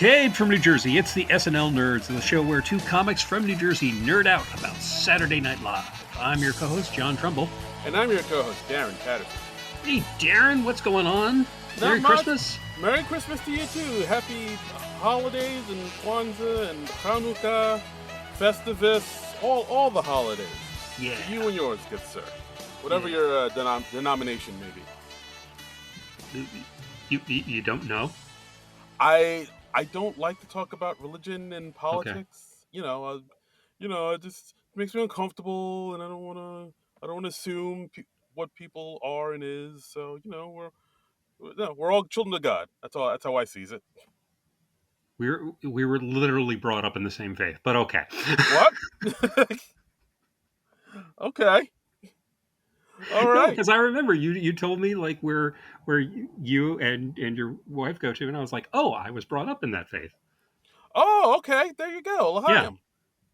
Taped from New Jersey, it's the SNL Nerds, the show where two comics from New Jersey nerd out about Saturday Night Live. I'm your co-host, John Trumbull. And I'm your co-host, Darren Patterson. Hey, Darren, what's going on? Merry Christmas. Merry Christmas to you, too. Happy holidays and Kwanzaa and Hanukkah, Festivus, all the holidays. Yeah. To you and yours, good sir. Whatever your denomination may be. You don't know? I don't like to talk about religion and politics. Okay. It just makes me uncomfortable, and I don't want to assume what people are and is. So we're all children of God. That's how I sees it. We were literally brought up in the same faith, but okay. What? Okay. All right. Because I remember you told me like where you and your wife go to, and I was like, oh, I was brought up in that faith. Oh, okay. There you go. L'chaim.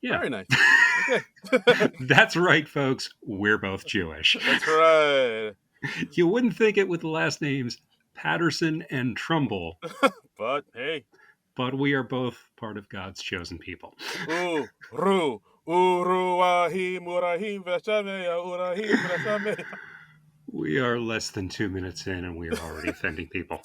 Yeah. Very nice. Okay. That's right, folks. We're both Jewish. That's right. You wouldn't think it with the last names Patterson and Trumbull. But hey. But we are both part of God's chosen people. We are less than 2 minutes in, and we are already offending people.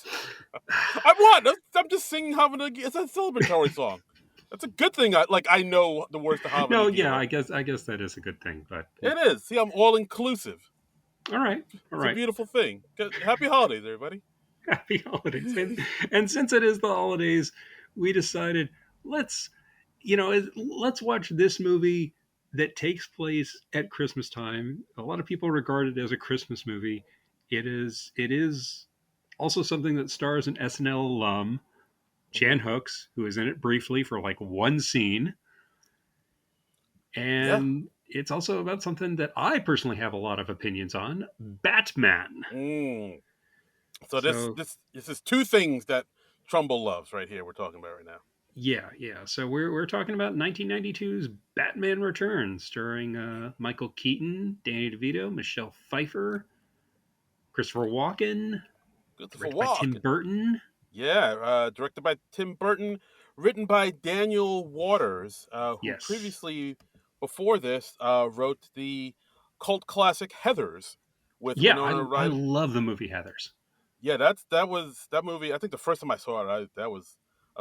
I'm just singing it's a celebratory song. That's a good thing. I know the words to Havana. No, yeah, I guess that is a good thing, but it is. See, I'm all inclusive. All right. It's a beautiful thing. Happy holidays, everybody. Happy holidays. And since it is the holidays, we decided let's watch this movie that takes place at Christmas time. A lot of people regard it as a Christmas movie. It is also something that stars an SNL alum, Chan Hooks, who is in it briefly for like one scene. And it's also about something that I personally have a lot of opinions on, Batman. So this is two things that Trumbull loves right here we're talking about right now. Yeah. So we're talking about 1992's Batman Returns, starring Michael Keaton, Danny DeVito, Michelle Pfeiffer, Christopher Walken, directed by Tim Burton. Yeah, directed by Tim Burton, written by Daniel Waters, who previously, before this, wrote the cult classic Heathers with Winona Ryder. I love the movie Heathers. Yeah, that movie. I think the first time I saw it, I was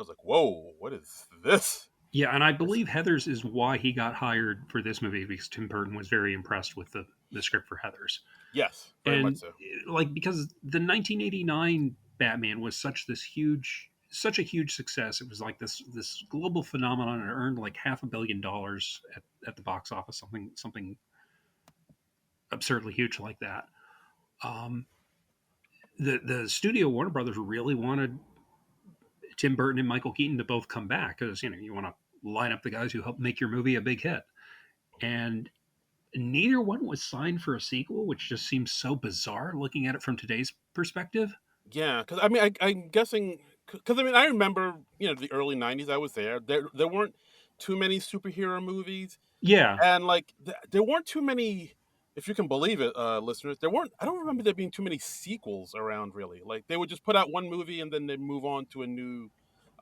like, whoa, what is this? Yeah, and I believe Heathers is why he got hired for this movie, because Tim Burton was very impressed with the script for Heathers. Yes, very much so. Because the 1989 Batman was such a huge success. It was like this global phenomenon. It earned like $500 million at the box office, something absurdly huge like that. The studio Warner Brothers really wanted Tim Burton and Michael Keaton to both come back, because you want to line up the guys who helped make your movie a big hit, and neither one was signed for a sequel, which just seems so bizarre looking at it from today's perspective. Yeah, because I'm guessing, because I remember the early '90s. I was there. There weren't too many superhero movies. Yeah, and there weren't too many. If you can believe it, listeners, I don't remember there being too many sequels around, really. Like, they would just put out one movie and then they'd move on to a new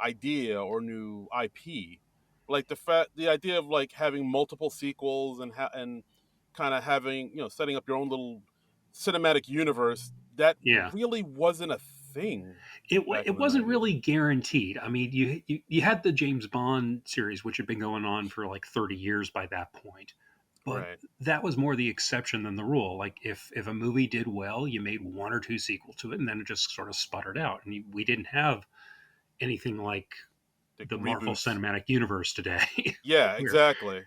idea or new IP. Like the idea of like having multiple sequels and kind of having, setting up your own little cinematic universe, that really wasn't a thing. It wasn't really guaranteed. I mean, you had the James Bond series, which had been going on for like 30 years by that point. But that was more the exception than the rule. Like, if a movie did well, you made one or two sequels to it, and then it just sort of sputtered out. And we didn't have anything like the Marvel Cinematic Universe today. Yeah, exactly.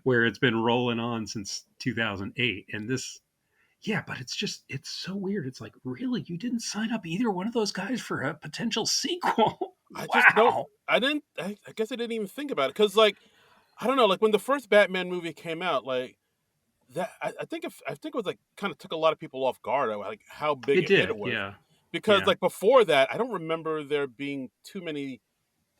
Where it's been rolling on since 2008. And this, but it's so weird. It's like, really? You didn't sign up either one of those guys for a potential sequel? I guess I didn't even think about it. Because, I don't know, like when the first Batman movie came out, like that, I think it was like kind of took a lot of people off guard, like how big it was. Yeah. Because like before that, I don't remember there being too many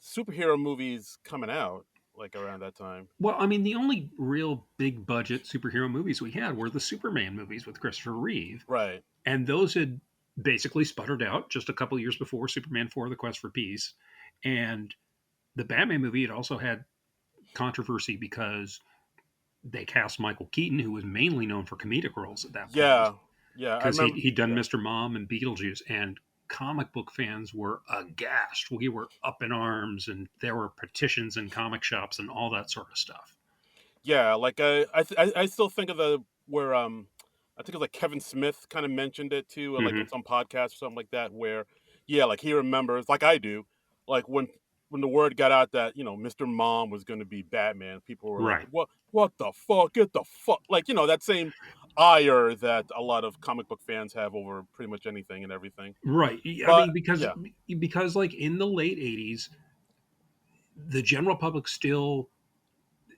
superhero movies coming out like around that time. Well, I mean, the only real big budget superhero movies we had were the Superman movies with Christopher Reeve. Right. And those had basically sputtered out just a couple years before Superman 4: The Quest for Peace. And the Batman movie, it also had controversy because they cast Michael Keaton, who was mainly known for comedic roles at that point, Yeah, yeah, I because remember. he'd done Yeah, Mr. Mom and Beetlejuice, and comic book fans were aghast. We were up in arms, and there were petitions in comic shops and all that sort of stuff. yeah. Like I still think of the where I think it was like Kevin Smith kind of mentioned it too, like Hmm. on some podcast or something like that, where yeah, like he remembers, like I do, like when the word got out that Mr. Mom was going to be Batman, people were like, Right, what the fuck, get the fuck, like that same ire that a lot of comic book fans have over pretty much anything and everything. right. I But mean, yeah, because like in the late '80s, the general public still,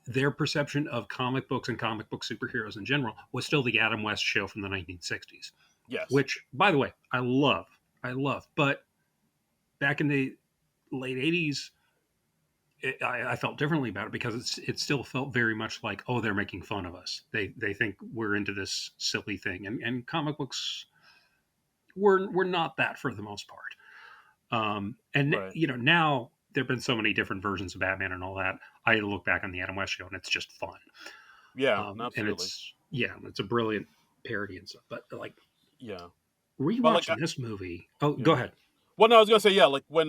their perception of comic books and comic book superheroes in general was still the Adam West show from the 1960s, yes, which, by the way, I love. I love. But back in the late '80s, I felt differently about it because it still felt very much like, oh, they're making fun of us. They think we're into this silly thing, and comic books were not that for the most part. And right, now there have been so many different versions of Batman and all that. I look back on the Adam West show and it's just fun. yeah, And absolutely, it's a brilliant parody and stuff. But like yeah, but like rewatching this movie. Oh, go yeah. ahead. Well, no, I was gonna say yeah, like when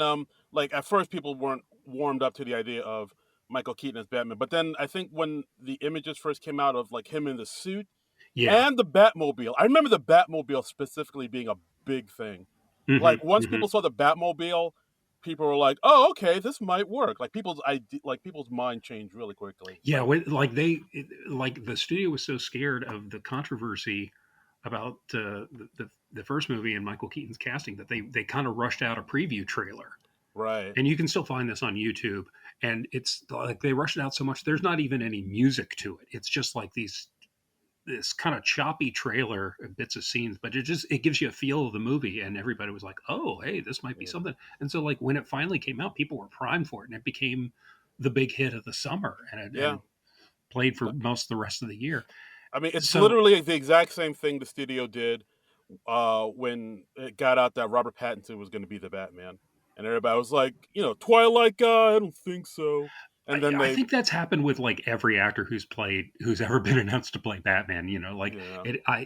like at first people weren't warmed up to the idea of Michael Keaton as Batman, but then I think when the images first came out of like him in the suit Yeah. and the Batmobile, I remember the Batmobile specifically being a big thing. Hmm. Like once Hmm. people saw the Batmobile, people were like, "Oh, okay, this might work." Like people's mind changed really quickly. Yeah. Like Like the studio was so scared of the controversy about the first movie and Michael Keaton's casting that they kind of rushed out a preview trailer. right, And you can still find this on YouTube. And it's like they rushed it out so much. There's not even any music to it. It's just like this kind of choppy trailer and bits of scenes, but it gives you a feel of the movie. And everybody was like, "Oh, hey, this might be yeah, something." And so like when it finally came out, people were primed for it, and it became the big hit of the summer, and yeah. played for most of the rest of the year. I mean, it's So literally the exact same thing the studio did when it got out that Robert Pattinson was going to be the Batman, and everybody was like, Twilight guy, I don't think so. And then I they, think that's happened with like every actor who's ever been announced to play Batman. Like yeah,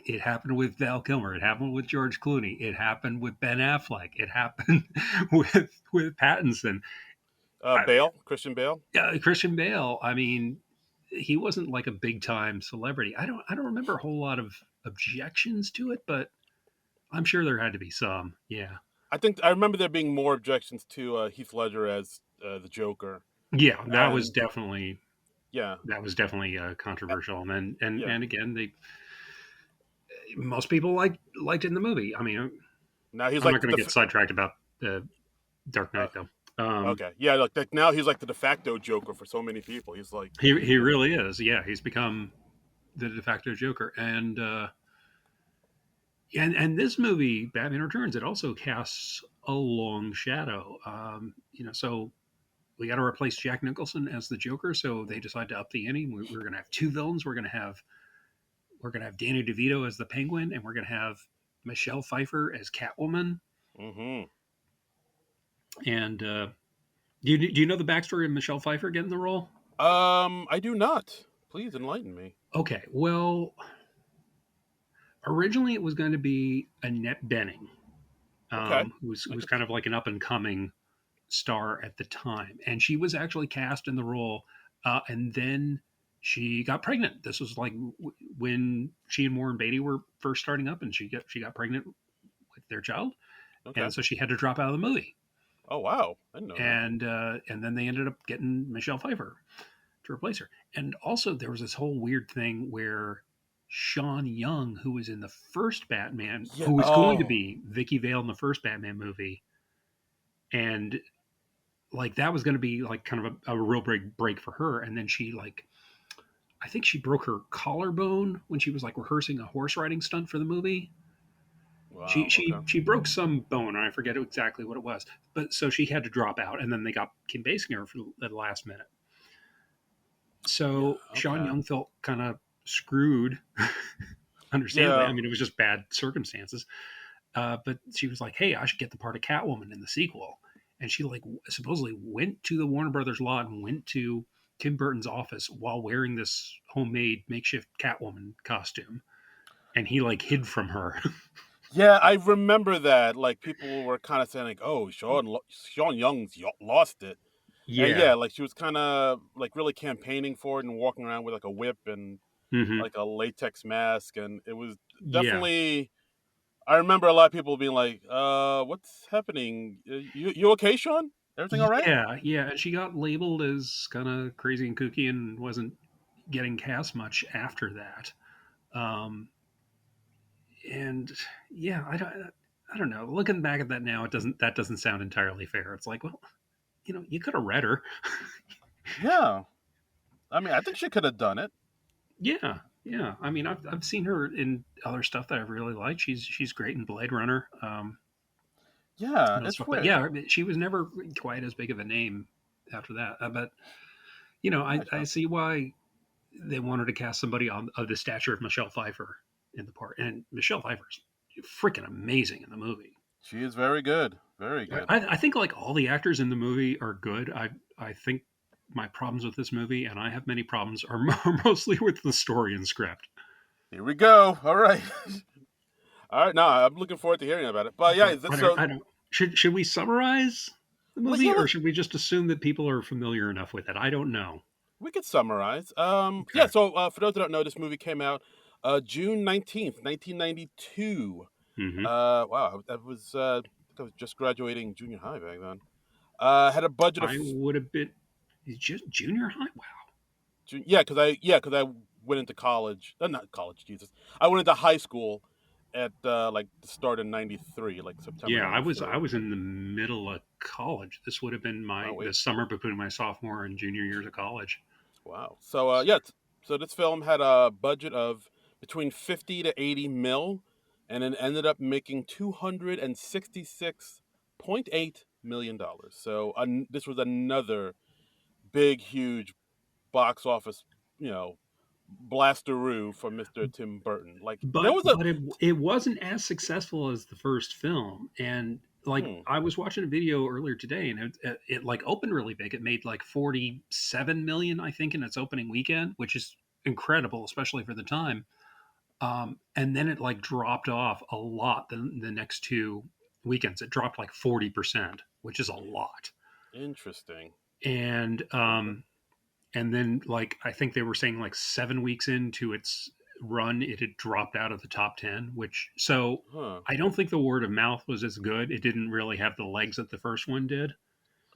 it happened with Val Kilmer, it happened with George Clooney, it happened with Ben Affleck, it happened with Pattinson. I, Christian Bale. Christian Bale. I mean, he wasn't like a big time celebrity. I don't remember a whole lot of objections to it, but I'm sure there had to be some. Yeah, I remember there being more objections to Heath Ledger as the Joker, yeah, and yeah, that was definitely uh, controversial. And yeah. again, they most people liked it in the movie. I mean, Now he's I'm like not going to get sidetracked about Dark uh, Knight though. Um, okay, yeah, like now he's like the de facto Joker for so many people. He's like, he really is. Yeah, he's become the de facto Joker, and this movie, Batman Returns, it also casts a long shadow. So we got to replace Jack Nicholson as the Joker, so they decide to up the ante. We're going to have two villains. We're going to have Danny DeVito as the Penguin, and we're going to have Michelle Pfeiffer as Catwoman. mm-hmm. And do you know the backstory of Michelle Pfeiffer getting the role? I do not. Please enlighten me. Okay, well, originally it was going to be Annette Bening, Okay, I who was could. kind of like an up and coming star at the time, and she was actually cast in the role, and then she got pregnant. This was like when she and Warren Beatty were first starting up, and she got pregnant with their child, Okay. and so she had to drop out of the movie, Oh wow, I didn't know that. and then they ended up getting Michelle Pfeiffer to replace her. And also there was this whole weird thing where Sean Young, who was in the first Batman, Yeah. who was going to Oh be Vicky Vale in the first Batman movie, and like that was going to be like kind of a real break for her. And then she like I think she broke her collarbone when she was like rehearsing a horse riding stunt for the movie. She wow. she Okay. she broke some bone, and I forget exactly what it was. But so she had to drop out, and then they got Kim Basinger for the last minute. Yeah. So Sean Okay. Young felt kind of screwed, understandably. I Yeah. mean, it was just bad circumstances. But she was like, "Hey, I should get the part of Catwoman in the sequel." and she like supposedly went to the Warner Brothers lot and went to Tim Burton's office while wearing this homemade makeshift Catwoman costume, and he like hid from her. Yeah, I remember that. Like people were kind of saying, like, "Oh, Sean Young's lost it," and Yeah. yeah, like she was kind of like really campaigning for it and walking around with like a whip and Hmm. like a latex mask, and it was Yeah. definitely. I remember a lot of people being like, what's happening? You okay, Sean? Everything all right?" Yeah. Yeah. And she got labeled as kind of crazy and kooky and wasn't getting cast much after that. Um, and yeah, I don't know. Looking back at that now, that doesn't sound entirely fair. It's like, well, you could have read her. Yeah, I mean, I think she could have done it. Yeah, yeah. I mean, I've seen her in other stuff that I really like. She's great in Blade Runner. Yeah, And it's stuff. But weird. yeah, she was never quite as big of a name after that. But I Gotcha. see why they wanted to cast somebody of the stature of Michelle Pfeiffer in the part, and Michelle Pfeiffer's freaking amazing in the movie. She is very good. Very good. I think like all the actors in the movie are good. I think my problems with this movie, and I have many problems, are mostly with the story and script. Here we go. All right. All right. No, I'm looking forward to hearing about it. But yeah, But I don't. Should we summarize the yeah, movie, or should we just assume that people are familiar enough with it? I don't know. we could summarize. Yeah. Okay. So for those that don't know, this movie came out June 19th, 1992. Hmm. Wow, I think I was just graduating junior high back then. Had a budget of I would have been just junior high. Wow. because I went into college. Not college, Jesus. I went into high school at like the start of '93, like September Yeah, I '93. was in the middle of college. This would have been Wow, the wait, summer between my sophomore and junior years of college. wow. So yeah, so this film had a budget of between 50 to 80 mil, and it ended up making $266.8 million. So this was another big, huge box office, you know, blasteroo for Mr. Tim Burton. Like there was a It wasn't as successful as the first film. And like hmm, I was watching a video earlier today, and it like opened really big. It made like 47 million, I think, in its opening weekend, which is incredible, especially for the time. And then it like dropped off a lot the next two weekends. It dropped like 40%, which is a lot. interesting. And Okay. then like I think they were saying like 7 weeks into its run, it had dropped out of the top 10. Which so Huh. I don't think the word of mouth was as good. It didn't really have the legs that the first one did.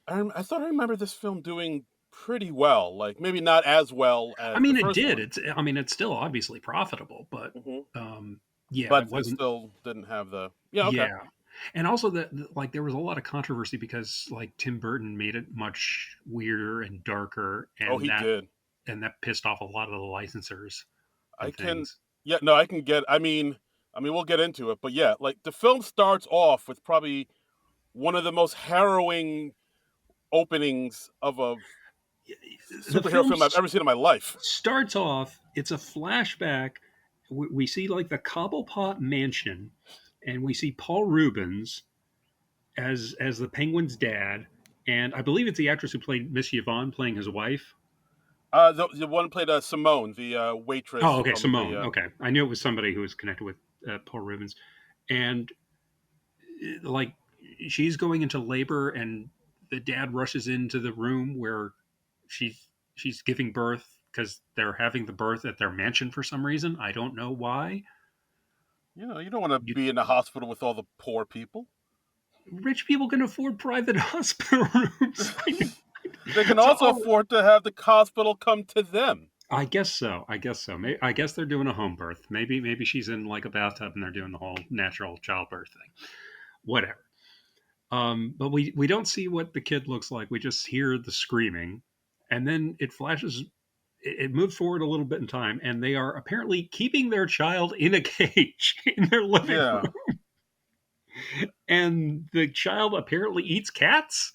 I thought I remember this film doing pretty well. Like maybe not as well I as the mean, it first did. one. It's still obviously profitable, but Hmm. yeah, it But it wasn't. still didn't have the. Yeah. Okay. Yeah, and also that like there was a lot of controversy because like Tim Burton made it much weirder and darker, Oh, he did. and that pissed off a lot of the licensors I and can. things. Yeah. No, I can get. I mean, we'll get into it. But yeah, like the film starts off with probably one of the most harrowing openings of a The superhero film film I've ever seen in my life. starts off, it's a flashback. We see like the Cobblepot mansion, and we see Paul Rubens as the Penguin's dad, and I believe it's the actress who played Miss Yvonne playing his wife. The one played Simone, the Oh, waitress okay, from the. Simone. Okay, I knew it was somebody who was connected with Paul Rubens, and like she's going into labor, and the dad rushes into the room where she's giving birth because they're having the birth at their mansion for some reason. I don't know why. You don't want to You, be in the hospital with all the poor people. rich people can afford private hospital rooms. They can So, also afford to have the hospital come to them. I guess so. I guess so. I guess they're doing a home birth. Maybe she's in like a bathtub and they're doing the whole natural childbirth thing. Whatever. But we don't see what the kid looks like. We just hear the screaming, and then it flashes. It moves forward a little bit in time, and they are apparently keeping their child in a cage in their living Yeah, room, and the child apparently eats cats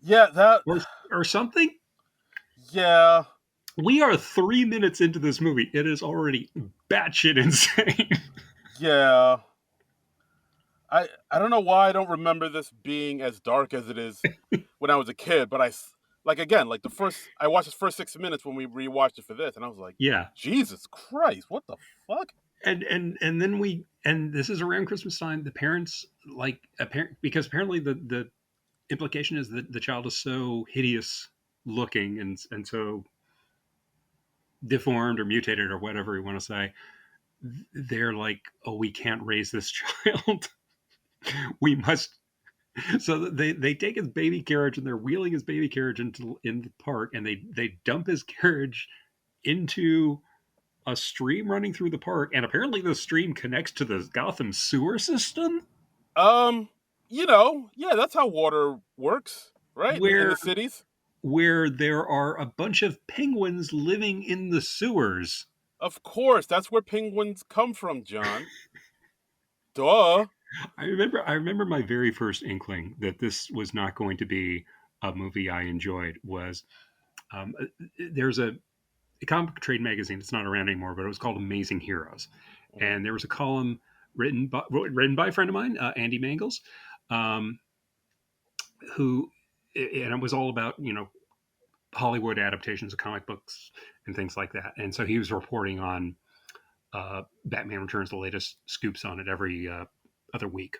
yeah, or or something. yeah, We are 3 minutes into this movie. It is already batshit insane. yeah. I don't know why I don't remember this being as dark as it is when I was a kid, but like again, like the first I watched the first 6 minutes when we rewatched it for this, and I was like, Yeah. Jesus Christ, what the fuck? And then this is around Christmas time. The parents like apparent because apparently the implication is that the child is so hideous looking and so deformed or mutated or whatever you want to say. They're like, oh, we can't raise this child. We must. So they take his baby carriage and they're wheeling his baby carriage into in the park, and they dump his carriage into a stream running through the park, and apparently the stream connects to the Gotham sewer system, Um, yeah, that's how water works, right? In where the cities. there are a bunch of penguins living in the sewers. Of course, that's where penguins come from, John. Duh. I remember my very first inkling that this was not going to be a movie I enjoyed was um, there's a comic book trade magazine. It's not around anymore, but it was called Amazing Heroes, Mhm. and there was a column written by a friend of mine, Andy Mangles, um, who and it was all about Hollywood adaptations of comic books and things like that. And so he was reporting on Batman Returns, the latest scoops on it every other week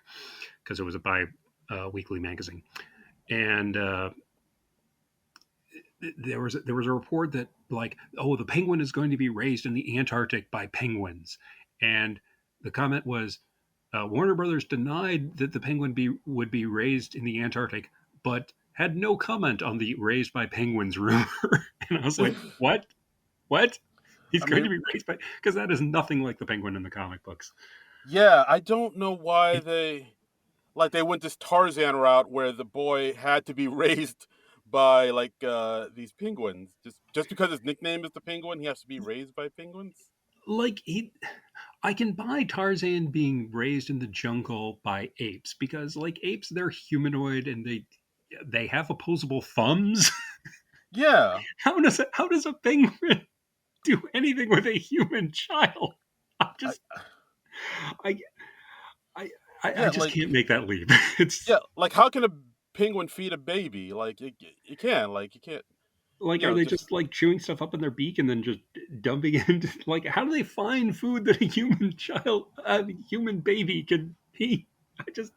because it was a bi-weekly magazine. And there was a report that like, oh, the penguin is going to be raised in the Antarctic by penguins, and the comment was Warner Brothers denied that the penguin would be raised in the Antarctic, but had no comment on the raised by penguins rumor. And I was like, what? What? He's I going to mean, be raised by because that is nothing like the penguin in the comic books. yeah, I don't know why It, they went this Tarzan route where the boy had to be raised by like these penguins. Just because his nickname is the penguin, he has to be raised by penguins. like he I can buy Tarzan being raised in the jungle by apes because, like, apes, they're humanoid and they have opposable thumbs. Yeah. How does a penguin do anything with a human child? I I, just I I I yeah, just can't make that leap. It's like how can a penguin feed a baby? Like you can, like you can't, like, are they just just like chewing stuff up in their beak and then just dumping it into like how do they find food that a human baby can eat? I just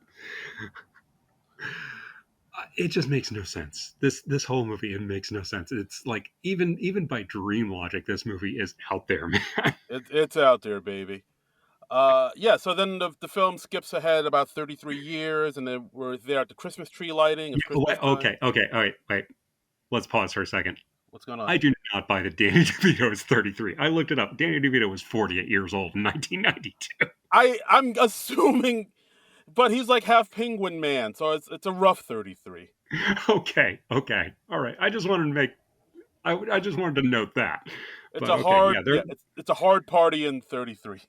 it just makes no sense. This whole movie, it makes no sense. It's like even by dream logic, this movie is out there, man. it's out there, baby. Yeah. So then the film skips ahead about 33 years, and then we're there at the Christmas tree lighting. It's Yeah, Christmas time. okay, all right, wait. Let's pause for a second. What's going on? I do not buy that Danny DeVito is 33. I looked it up. Danny DeVito was 48 years old in 1992. I'm assuming, but he's like half penguin man, so it's a rough 33. Okay, all right. I just wanted to note that. It's But a okay, hard, yeah, yeah, it's a hard party in 33.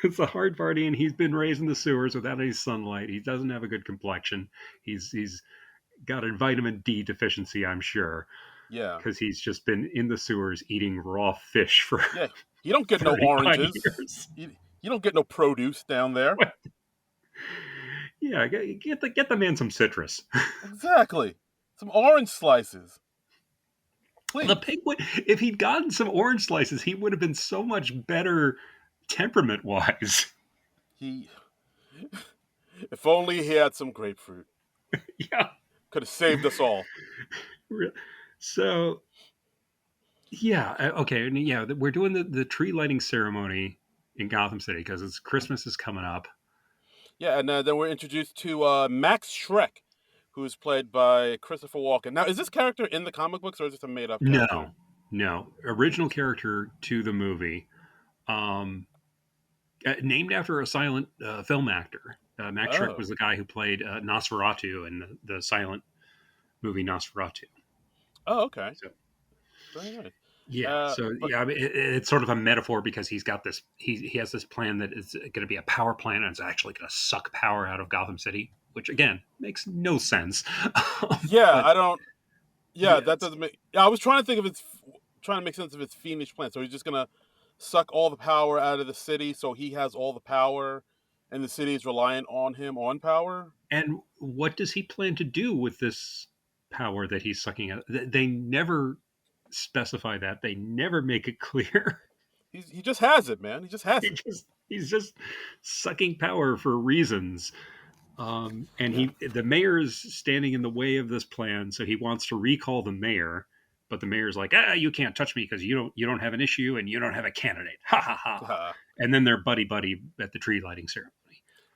it's a hard party, and he's been raised in the sewers without any sunlight. He doesn't have a good complexion. He's got a vitamin D deficiency, I'm sure, Yeah, because he's just been in the sewers eating raw fish for yeah. You don't get no 35 oranges. years. You don't get no produce down there. Yeah, get the man some citrus. Exactly. Some orange slices, The please. penguin, if he'd gotten some orange slices, he would have been so much better temperament wise. He, if only he had some grapefruit, Yeah. could have saved us all. So, yeah, okay. And yeah, we're doing the tree lighting ceremony in Gotham City because it's Christmas is coming up. Yeah, and then we're introduced to Max Shrek, who's played by Christopher Walken. Now, is this character in the comic books or is this a made up character? No, no. Original character to the movie. Um, named after a silent film actor. Max Shrek Oh, was the guy who played Nosferatu in the silent movie Nosferatu. oh, okay, So very nice. yeah, so But yeah, I mean, it's sort of a metaphor because he's got this. He has this plan that is going to be a power plant, and it's actually going to suck power out of Gotham City, which again makes no sense. yeah, But I don't. Yeah, yeah, that doesn't make. Yeah, I was trying to think of trying to make sense of its fiendish plan. So he's just gonna suck all the power out of the city, so he has all the power, and the city is reliant on him on power. And what does he plan to do with this power that he's sucking out? They never specify that. They never make it clear. He just has it, man. He just has it. He's just sucking power for reasons. And Yeah. the mayor is standing in the way of this plan, so he wants to recall the mayor. But the mayor's like, you can't touch me because you don't have an issue and you don't have a candidate. Ha ha ha. And then they're buddy buddy at the tree lighting ceremony.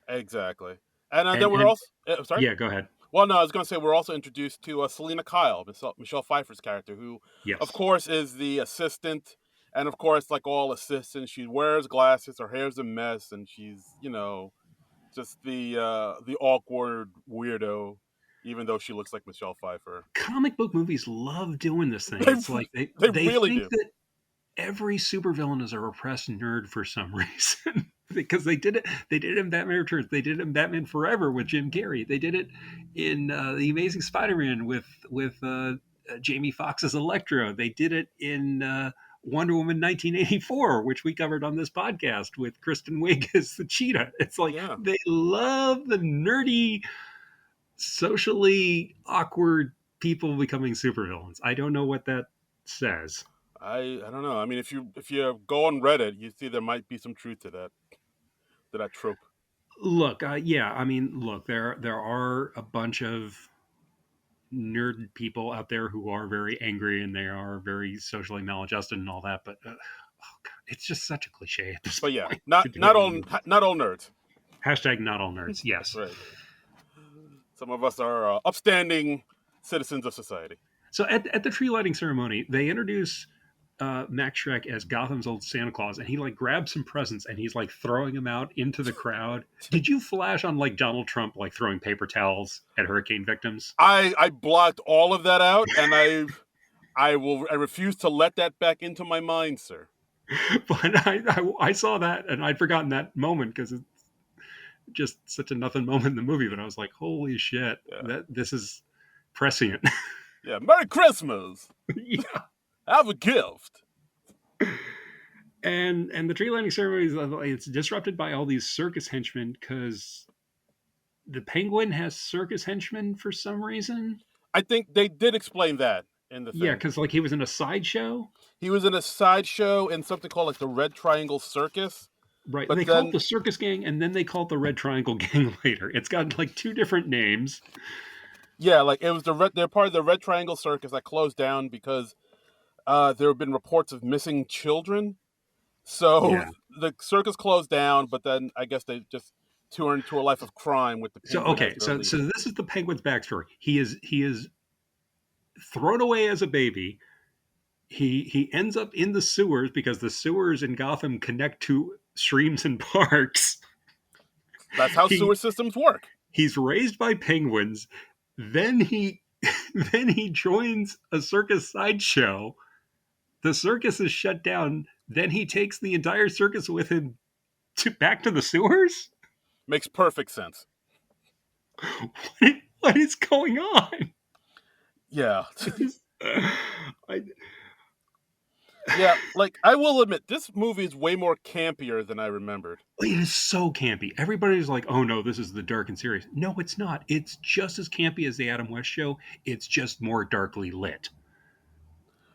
Exactly. And And then we're and also sorry. yeah, go ahead. Well, no, I was going to say we're also introduced to Selena Kyle, Michelle Pfeiffer's character, who, of Yes. course, is the assistant. And of course, like all assistants, she wears glasses, her hair's a mess, and she's just the awkward weirdo, even though she looks like Michelle Pfeiffer. Comic book movies love doing this thing. They It's like they they really think do. that every supervillain is a repressed nerd for some reason. Because they did it in Batman Returns, they did it in Batman Forever with Jim Carrey, they did it in the Amazing Spider-Man with Jamie Foxx's Electro, they did it in Wonder Woman 1984, which we covered on this podcast with Kristen Wiig as the Cheetah. It's like Yeah, they love the nerdy, socially awkward people becoming supervillains. I don't know what that says. I don't know. I mean, if you go on Reddit, you see there might be some truth to that trope. Look, yeah, I mean, look, there are a bunch of nerd people out there who are very angry and they are very socially maladjusted and all that, but oh God, it's just such a cliche at this But yeah, point to not do it not in a all movie. not all nerds. Hashtag not all nerds. That's Yes. right. Some of us are upstanding citizens of society. So at the tree lighting ceremony, they introduce Max Shrek as Gotham's old Santa Claus, and he like grabs some presents and he's like throwing them out into the crowd. Did you flash on like Donald Trump like throwing paper towels at hurricane victims? I blocked all of that out, and I refuse to let that back into my mind, sir. But I saw that and I'd forgotten that moment because it's just such a nothing moment in the movie. But I was like, holy shit, Yeah, that this is prescient. yeah. Merry Christmas. Yeah. Have a gift. And the tree lighting ceremony is it's disrupted by all these circus henchmen because the penguin has circus henchmen for some reason. I think they did explain that in the Yeah, thing. because like he was in a sideshow. He was in a sideshow in something called like the Red Triangle Circus, Right. but They call it then the Circus Gang, and then they call it the Red Triangle Gang later. It's got like two different names. yeah, like it was they're part of the Red Triangle Circus that closed down because there have been reports of missing children. So Yeah. the circus closed down, but then I guess they just turned to a life of crime with the So penguin as okay, their so leader. this is the penguin's backstory. He is thrown away as a baby. He ends up in the sewers because the sewers in Gotham connect to streams and parks. That's how He sewer systems work. he's raised by penguins. Then he then he joins a circus sideshow. The circus is shut down. Then he takes the entire circus with him back to the sewers. Makes perfect sense. What is going on? Yeah. I, Yeah, like I will admit this movie is way more campier than I remembered. it is so campy. Everybody's like, "Oh no, this is the dark and serious." No, it's not. It's just as campy as the Adam West Show. It's just more darkly lit.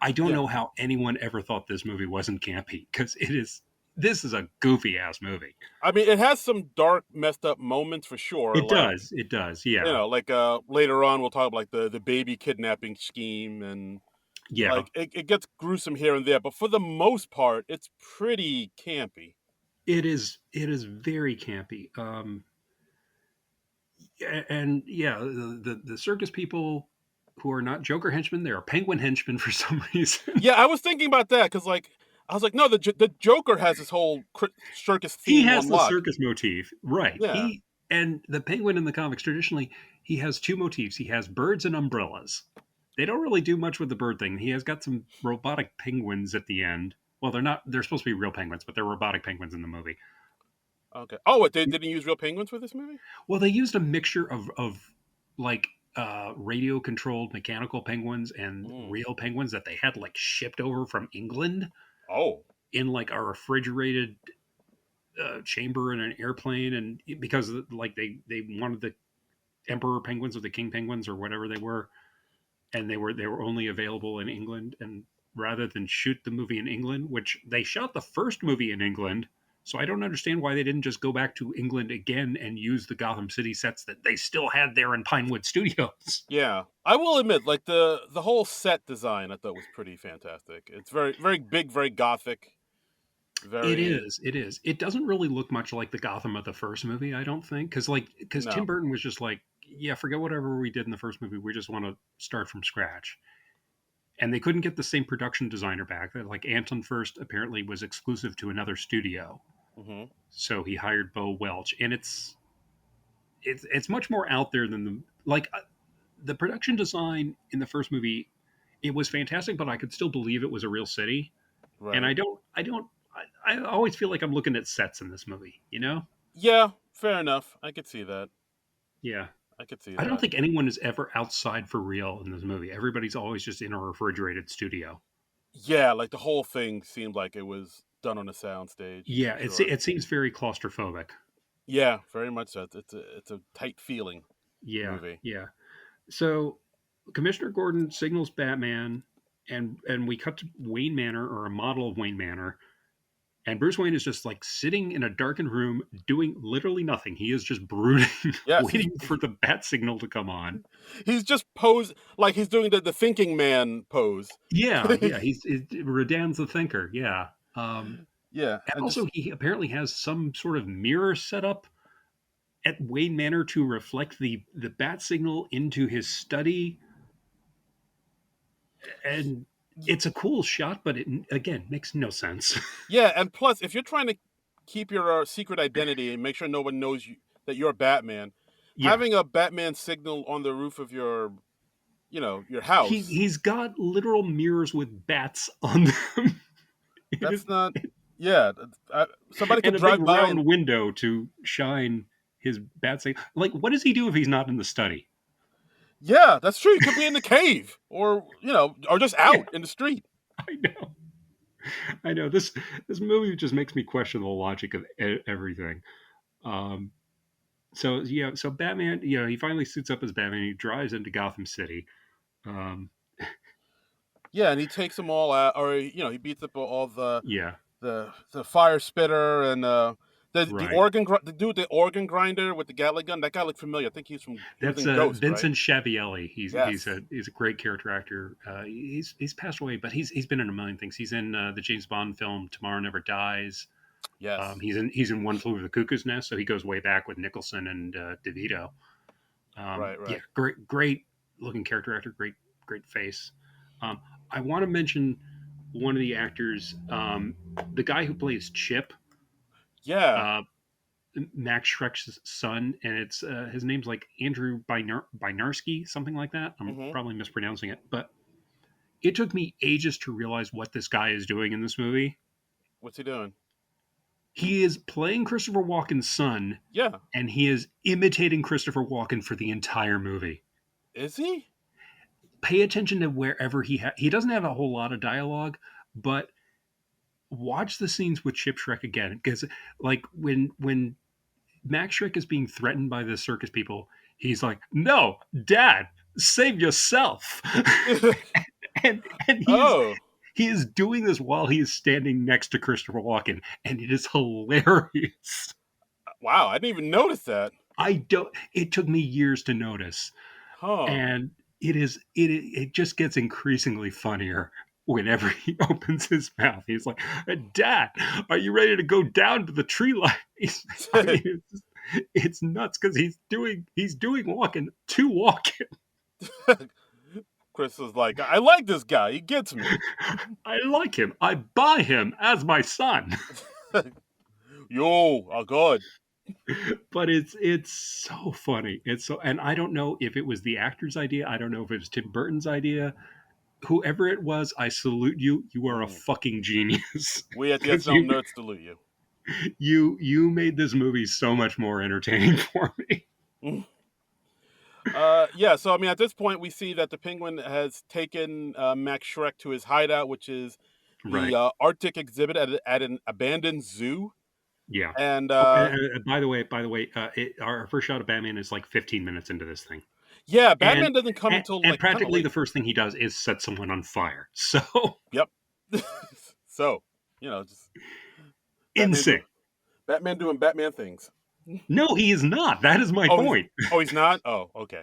I don't Yeah. know how anyone ever thought this movie wasn't campy because it is. This is a goofy ass movie. I mean, it has some dark messed up moments for sure, It like does. It does. Yeah. like later on we'll talk about like the baby kidnapping scheme, and Yeah. like it gets gruesome here and there, but for the most part it's pretty campy. It is. It is very campy. And yeah, the circus people who are not Joker henchmen, they are Penguin henchmen for some reason. Yeah, I was thinking about that because like I was like, no, the Joker has this whole circus He theme has on the lock. circus motif, right? Yeah. He and the Penguin in the comics traditionally he has two motifs. He has birds and umbrellas. They don't really do much with the bird thing. He has got some robotic penguins at the end. Well, they're not. They're supposed to be real penguins, but they're robotic penguins in the movie. Okay. Oh, what, they didn't use real penguins for this movie? Well, they used a mixture of like radio controlled mechanical penguins and Mm. real penguins that they had like shipped over from England Oh. in like a refrigerated chamber in an airplane, and because like they wanted the emperor penguins or the king penguins or whatever they were, and they were only available in England. And rather than shoot the movie in England, which they shot the first movie in England, so I don't understand why they didn't just go back to England again and use the Gotham City sets that they still had there in Pinewood Studios. Yeah, I will admit, like the whole set design, I thought was pretty fantastic. It's very big, very gothic, It very is. It is. It doesn't really look much like the Gotham of the first movie, I don't think, because Tim no. Burton was just like, yeah, forget whatever we did in the first movie. We just want to start from scratch. And they couldn't get the same production designer back. Like Anton First apparently was exclusive to another studio, Hmm. so he hired Bo Welch, and it's much more out there than the production design in the first movie. It was fantastic, but I could still believe it was a real city. And Right. I always feel like I'm looking at sets in this movie. You know? Yeah, fair enough. I could see that. Yeah. I could see I don't that. think anyone is ever outside for real in this movie. Everybody's always just in a refrigerated studio. Yeah, like the whole thing seemed like it was done on a soundstage Yeah, for sure. it seems very claustrophobic. Yeah, very much so. It's a tight feeling Yeah, movie. yeah. So Commissioner Gordon signals Batman, and we cut to Wayne Manor, or a model of Wayne Manor, and Bruce Wayne is just like sitting in a darkened room doing literally nothing. He is just brooding, Yes, waiting for the bat signal to come on. he's just posed like he's doing the thinking man pose. Yeah, yeah. Rodan's the thinker. Yeah. Yeah, And and also, just he apparently has some sort of mirror set up at Wayne Manor to reflect the bat signal into his study, and it's a cool shot, but it again makes no sense. yeah, and plus, if you're trying to keep your secret identity and make sure no one knows that you're Batman, Yeah, having a Batman signal on the roof of your, your he house, he's got literal mirrors with bats on them. It is, that's not. Yeah, somebody and could a big drive by and round window to shine his bat signal. Like, what does he do if he's not in the study? yeah, that's true. You could be in the cave, or or just Yeah, out in the street. I know. I know. This movie just makes me question the logic of everything. Um, so yeah, so Batman, he finally suits up as Batman. He drives into Gotham City. Um, Yeah, and he takes them all out, or he beats up all yeah, the fire spitter and the right. the dude with the organ grinder with the Gatling gun. That guy looked familiar. I think he was That's in Ghost, right? Vincent Schiavelli. Yes, He's a great character actor. He's passed away, but he's been in a million things. He's in the James Bond film Tomorrow Never Dies. yes, He's in One Flew Over the Cuckoo's Nest, so he goes way back with Nicholson and DeVito. right, Yeah, right. great looking character actor, great face. Um, I want to mention one of the actors, the guy who plays Chip, Yeah. uh, Max Shrek's son, and it's his name's like Andrew Bynarski, something like that. I'm Hmm. probably mispronouncing it, but it took me ages to realize what this guy is doing in this movie. What's he doing? He is playing Christopher Walken's son, Yeah. and he is imitating Christopher Walken for the entire movie. Is he? Pay attention to wherever he doesn't have a whole lot of dialogue, but watch the scenes with Chip Shrek again, because like when Max Shrek is being threatened by the circus people, he's like, "No, Dad, save yourself," and Oh, he is doing this while he is standing next to Christopher Walken, and it is hilarious. wow! I didn't even notice that. I don't. It took me years to notice, Huh? and it just gets increasingly funnier whenever he opens his mouth. He's like, "Dad, are you ready to go down to the tree line?" I mean, it's nuts because he's doing walking to walking. Chris was like, I like this guy. He gets me. I like him. I buy him as my son. Yo, oh god. But it's so funny. It's so, and I don't know if it was the actor's idea. I don't know if it was Tim Burton's idea. Whoever it was, I salute you. You are a Mm. fucking genius We at the because SNL Nerds salute you. you made this movie so much more entertaining for me. Mm. Yeah, so I mean, at this point, we see that the Penguin has taken Max Shrek to his hideout, which is the Right. Arctic exhibit at an abandoned zoo. Yeah. And Oh, and by the way, our first shot of Batman is like 15 minutes into this thing, yeah, and Batman doesn't come and, until and like kind of practically the late. first thing he does is set someone on fire. So Yep. So just Batman do insane. Batman doing Batman things. No, he is not. That is my Oh, he's point. oh he's not. Oh, okay.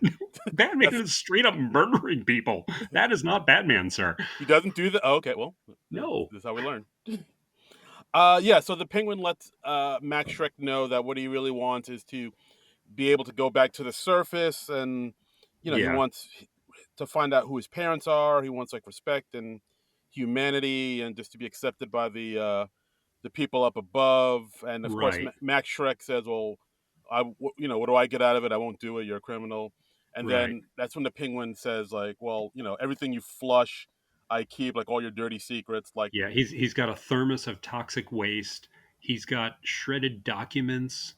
Batman That's is straight up murdering people. That is not Batman, sir. he doesn't do that. Oh, okay, well, No. this is how we learn. Yeah. So the Penguin lets Max Shrek know that what he really wants is to be able to go back to the surface, and he Yeah. wants to find out who his parents are. He wants like respect and humanity, and just to be accepted by the people up above. And of course, Right. Max Shrek says, "Well, what do I get out of it? I won't do it. You're a criminal." And Right. then that's when the Penguin says, like, "Well, everything you flush, I keep, like all your dirty secrets." Like, Yeah. He's got a thermos of toxic waste. He's got shredded documents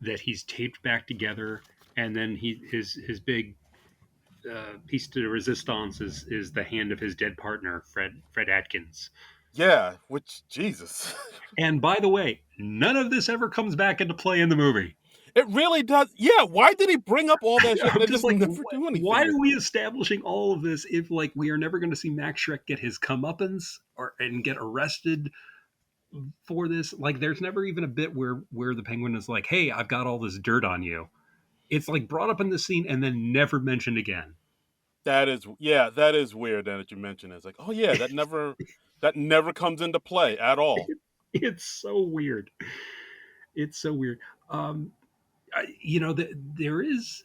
that he's taped back together, and then his big piece de resistance is the hand of his dead partner, Fred Atkins. yeah, which Jesus, And by the way, none of this ever comes back into play in the movie. it really does. Yeah, why did he bring up all that shit and I'm then just just like, never do why anything with are it? we establishing all of this if like we are never going to see Max Shrek get his comeuppance or and get arrested for this? Like, there's never even a bit where the Penguin is like, "Hey, I've got all this dirt on you." It's like brought up in the scene and then never mentioned again. That is weird. Now that you mention it, it's like, oh yeah, that never comes into play at all. It's so weird. It's so weird. Um, there is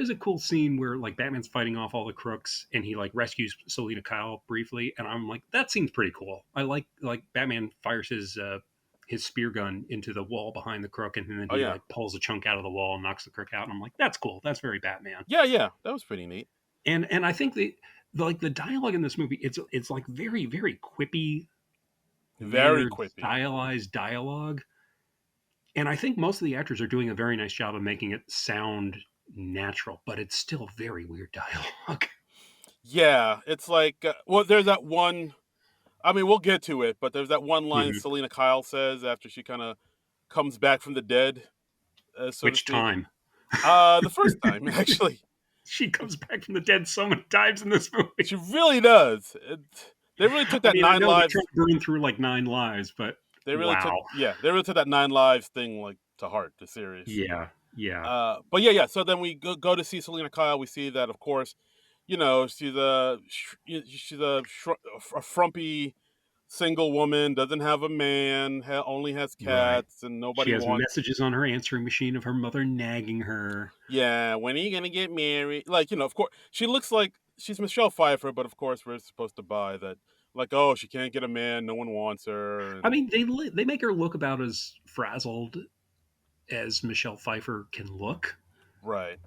a cool scene where like Batman's fighting off all the crooks and he like rescues Selena Kyle briefly, and I'm like, that seems pretty cool. I like Batman fires his spear gun into the wall behind the crook, and then Oh he yeah, like pulls a chunk out of the wall and knocks the crook out, and I'm like, that's cool. That's very Batman. yeah, that was pretty neat. And I think the dialogue in this movie, it's like very very quippy, Very weird quippy. stylized dialogue, and I think most of the actors are doing a very nice job of making it sound natural, but it's still very weird dialogue. Yeah, it's like, well, there's that one. I mean, we'll get to it, but there's that one line Mhm. Selena Kyle says after she kind of comes back from the dead, so to Which speak. time? The first time, actually, She comes back from the dead so many times in this movie. she really does. They really took I that mean, I nine know they're trying lives. to burn through like 9 lives, but They really took, wow. yeah, they really took that nine lives thing like to heart, to serious. Yeah, yeah, But yeah. So then we go to see Selena Kyle. We see that, of course, she's a frumpy single woman, doesn't have a man, only has right. cats, and She nobody has wants. messages on her answering machine of her mother nagging her. Yeah, when are you gonna get married? Like, of course, she looks like she's Michelle Pfeiffer, but of course, we're supposed to buy that. Like, oh, she can't get a man, no one wants her, I and mean, they make her look about as frazzled as Michelle Pfeiffer can look, right,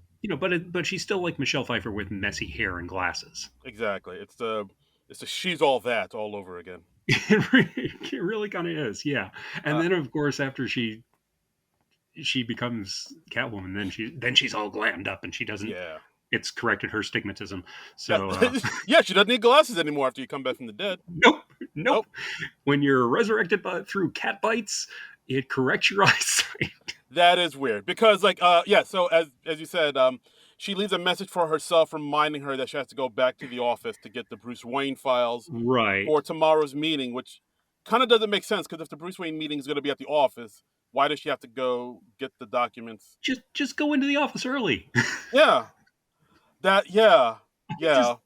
but she's still like Michelle Pfeiffer with messy hair and glasses. exactly. It's the she's all that all over again. It really kind of is, yeah. And Uh, then of course after she becomes Catwoman, then she's all glammed up and she doesn't. yeah, It's corrected her stigmatism. yeah, So yeah. She doesn't need glasses anymore after you come back from the dead. nope, nope. Nope. When you're resurrected through cat bites, it corrects your eyesight. That is weird because, like, yeah. So as you said, she leaves a message for herself, reminding her that she has to go back to the office to get the Bruce Wayne files for Right. tomorrow's meeting, which kind of doesn't make sense because if the Bruce Wayne meeting is going to be at the office, why does she have to go get the documents? Just go into the office early. Yeah, yeah, just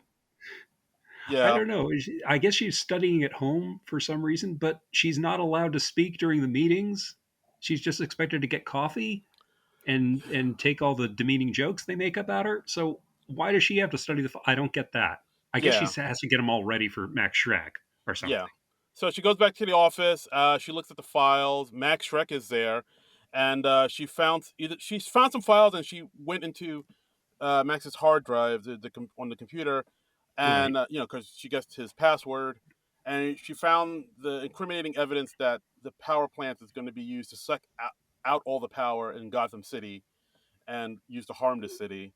yeah, I yeah, don't know. I guess she's studying at home for some reason, but she's not allowed to speak during the meetings. She's just expected to get coffee and take all the demeaning jokes they make about her. So why does she have to study I don't get that. I guess she yeah, has to get them all ready for Max Shrek or yeah. something. So she goes back to the office. She looks at the files. Max Shrek is there, and she's found some files, and she went into Max's hard drive on the computer, and Right. because she guessed his password, and she found the incriminating evidence that the power plant is going to be used to suck out all the power in Gotham City and used to harm the city,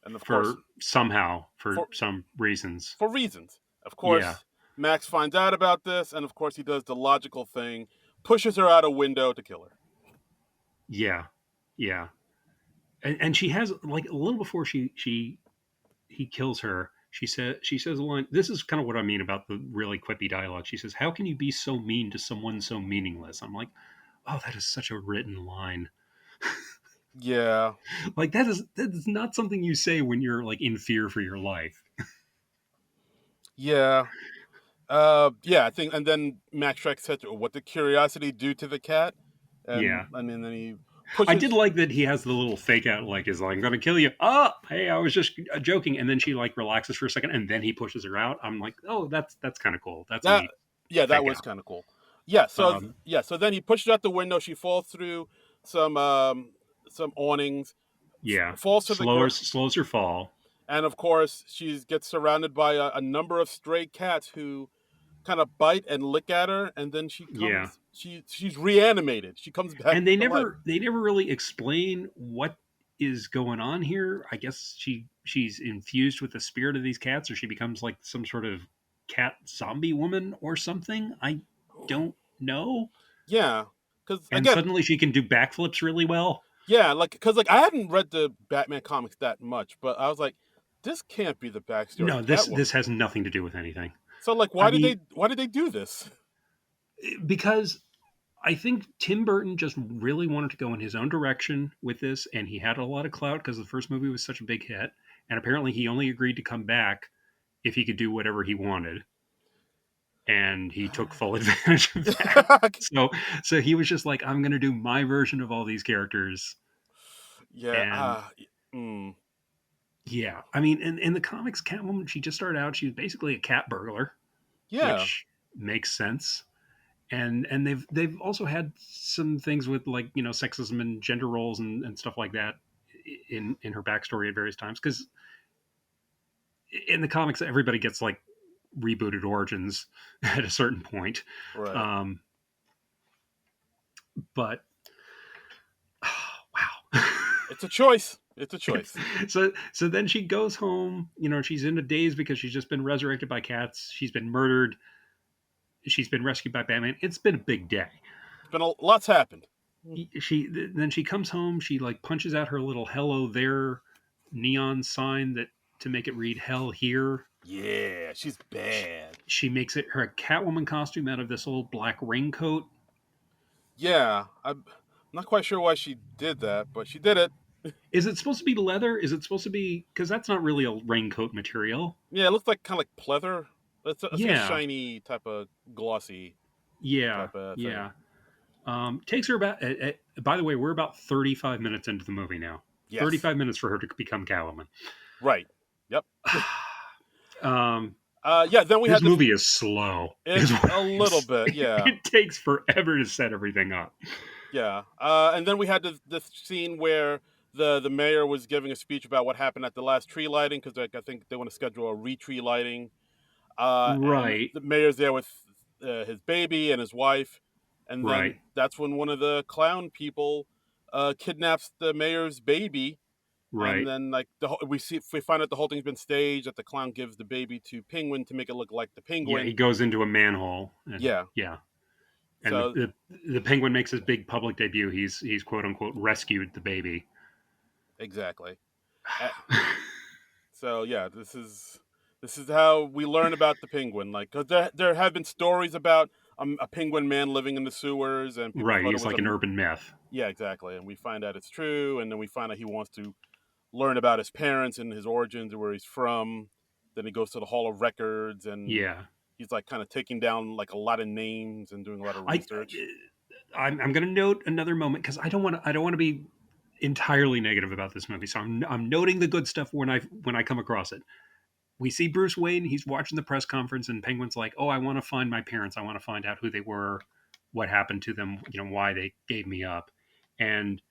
and of course, For for some reasons. for reasons. Of Yeah. course, Max finds out about this, and of course, he does the logical thing, pushes her out a window to kill her. Yeah, yeah, and she has like a little before she he kills her. She says a line. This is kind of what I mean about the really quippy dialogue. She says, "How can you be so mean to someone so meaningless?" I'm like, oh, that is such a written line. Yeah, Like that is not something you say when you're like in fear for your life. yeah. Yeah, I think, and then Max Shrek said, "What did curiosity do to the cat?" And Yeah, I mean, then he I did pushes. like that he has the little fake out like is like I'm gonna kill you. Oh, hey, I was just joking, and then she like relaxes for a second, and then he pushes her out. I'm like, oh, that's kind of cool. That's a That, neat yeah, that fake was out. kind of cool. Yeah, so Um, yeah, so then he pushes out the window. She falls through some awnings, yeah, falls to the ground, slows her fall. and of course she gets surrounded by a number of stray cats who kind of bite and lick at her, and then Yeah, she's reanimated. She comes back and they to life. never really explain what is going on here. I guess she's infused with the spirit of these cats, or she becomes like some sort of cat zombie woman or something. I don't know. Yeah, because And again, suddenly she can do backflips really well. yeah, because I hadn't read the Batman comics that much, but I was like, this can't be the backstory No, of this Catwoman. has nothing to do with anything. So like, I mean, why did they do this? because I think Tim Burton just really wanted to go in his own direction with this, and he had a lot of clout because the first movie was such a big hit. And apparently, he only agreed to come back if he could do whatever he wanted, and he took full advantage of that. So, so he was just like, "I'm going to do my version of all these characters." Yeah. And Mm, yeah, I mean, in the comics, Catwoman, she just started out. She was basically a cat burglar, yeah. which makes sense. And they've also had some things with like sexism and gender roles and stuff like that in her backstory at various times because in the comics everybody gets like rebooted origins at a certain point. Right. um but wow. It's a choice. It's a choice. So then she goes home, she's in a daze because she's just been resurrected by cats, she's been murdered, she's been rescued by Batman. It's been a big day. It's been lots happened. She then she comes home, she like punches out her little hello there neon sign that to make it read hell here. Yeah, she's she, bad. she makes it her Catwoman costume out of this old black raincoat. Yeah, I'm not quite sure why she did that, but she did it. Is it supposed to be leather? Is it supposed to be, because that's not really a raincoat material. Yeah, it looks like kind of like pleather. It's like a Yeah, shiny type of glossy yeah, type of thing. yeah. Takes her about by the way, we're about 35 minutes into the movie now. Yes. 35 minutes for her to become Catwoman. Right. Yep. um Yeah. Then we this had this. movie is slow is It's what a it little is. bit. Yeah. It takes forever to set everything up. Yeah. And then we had this scene where the mayor was giving a speech about what happened at the last tree lighting because like, I think they want to schedule a re-tree lighting. And Right, the mayor's there with his baby and his wife, and right, then that's when one of the clown people kidnaps the mayor's baby, and right. then like we find out the whole thing's been staged. That the clown gives the baby to Penguin to make it look like the Yeah, he Penguin. goes into a manhole, and Yeah. yeah, and So the penguin makes his big public debut. He's quote unquote rescued the baby. exactly. Uh, So yeah, this is how we learn about the penguin. Like, cause there have been stories about a penguin man living in the sewers, and people Right, thought it he's was like a an urban myth. yeah, exactly. And we find out it's true, and then we find out he wants to learn about his parents and his origins and where he's from. Then he goes to the Hall of Records, and Yeah, he's like kind of taking down like a lot of names and doing a lot of I research. I'm going to note another moment because I don't want to be entirely negative about this movie. So I'm noting the good stuff when I come across it. We see Bruce Wayne. He's watching the press conference, and Penguin's like, "Oh, I want to find my parents. I want to find out who they were, what happened to them. Why they gave me up." And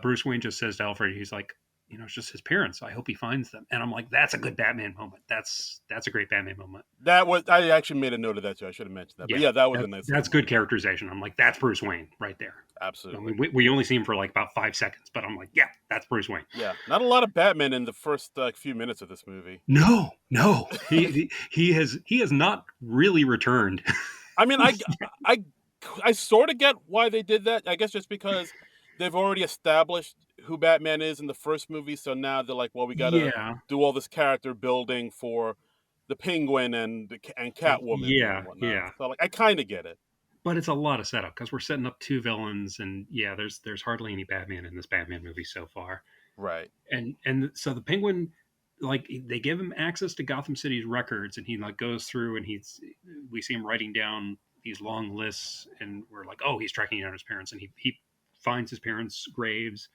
Bruce Wayne just says to Alfred, he's like, "It's just his parents. I hope he finds them." And I'm like, "That's a good Batman moment. That's a great Batman moment." That was I actually made a note of that too. I should have mentioned that, but Yeah, yeah, that was a nice little that's good moment. characterization. I'm like, "That's Bruce Wayne right there." I Absolutely. mean, we only see him for like about 5 seconds, but I'm like, "Yeah, that's Bruce Wayne." Yeah, not a lot of Batman in the first few minutes of this movie. No, no, he has not really returned. I mean, I I sort of get why they did that. I guess just because they've already established who Batman is in the first movie, so now they're like, well, we gotta Yeah, do all this character building for the Penguin and Catwoman and yeah, whatnot. yeah. So like, I kind of get it. But it's a lot of setup because we're setting up two villains, and yeah, there's hardly any Batman in this Batman movie so far. Right. And so the Penguin, like they give him access to Gotham City's records, and he like goes through and we see him writing down these long lists, and we're like, oh, he's tracking down his parents, and he finds his parents' graves,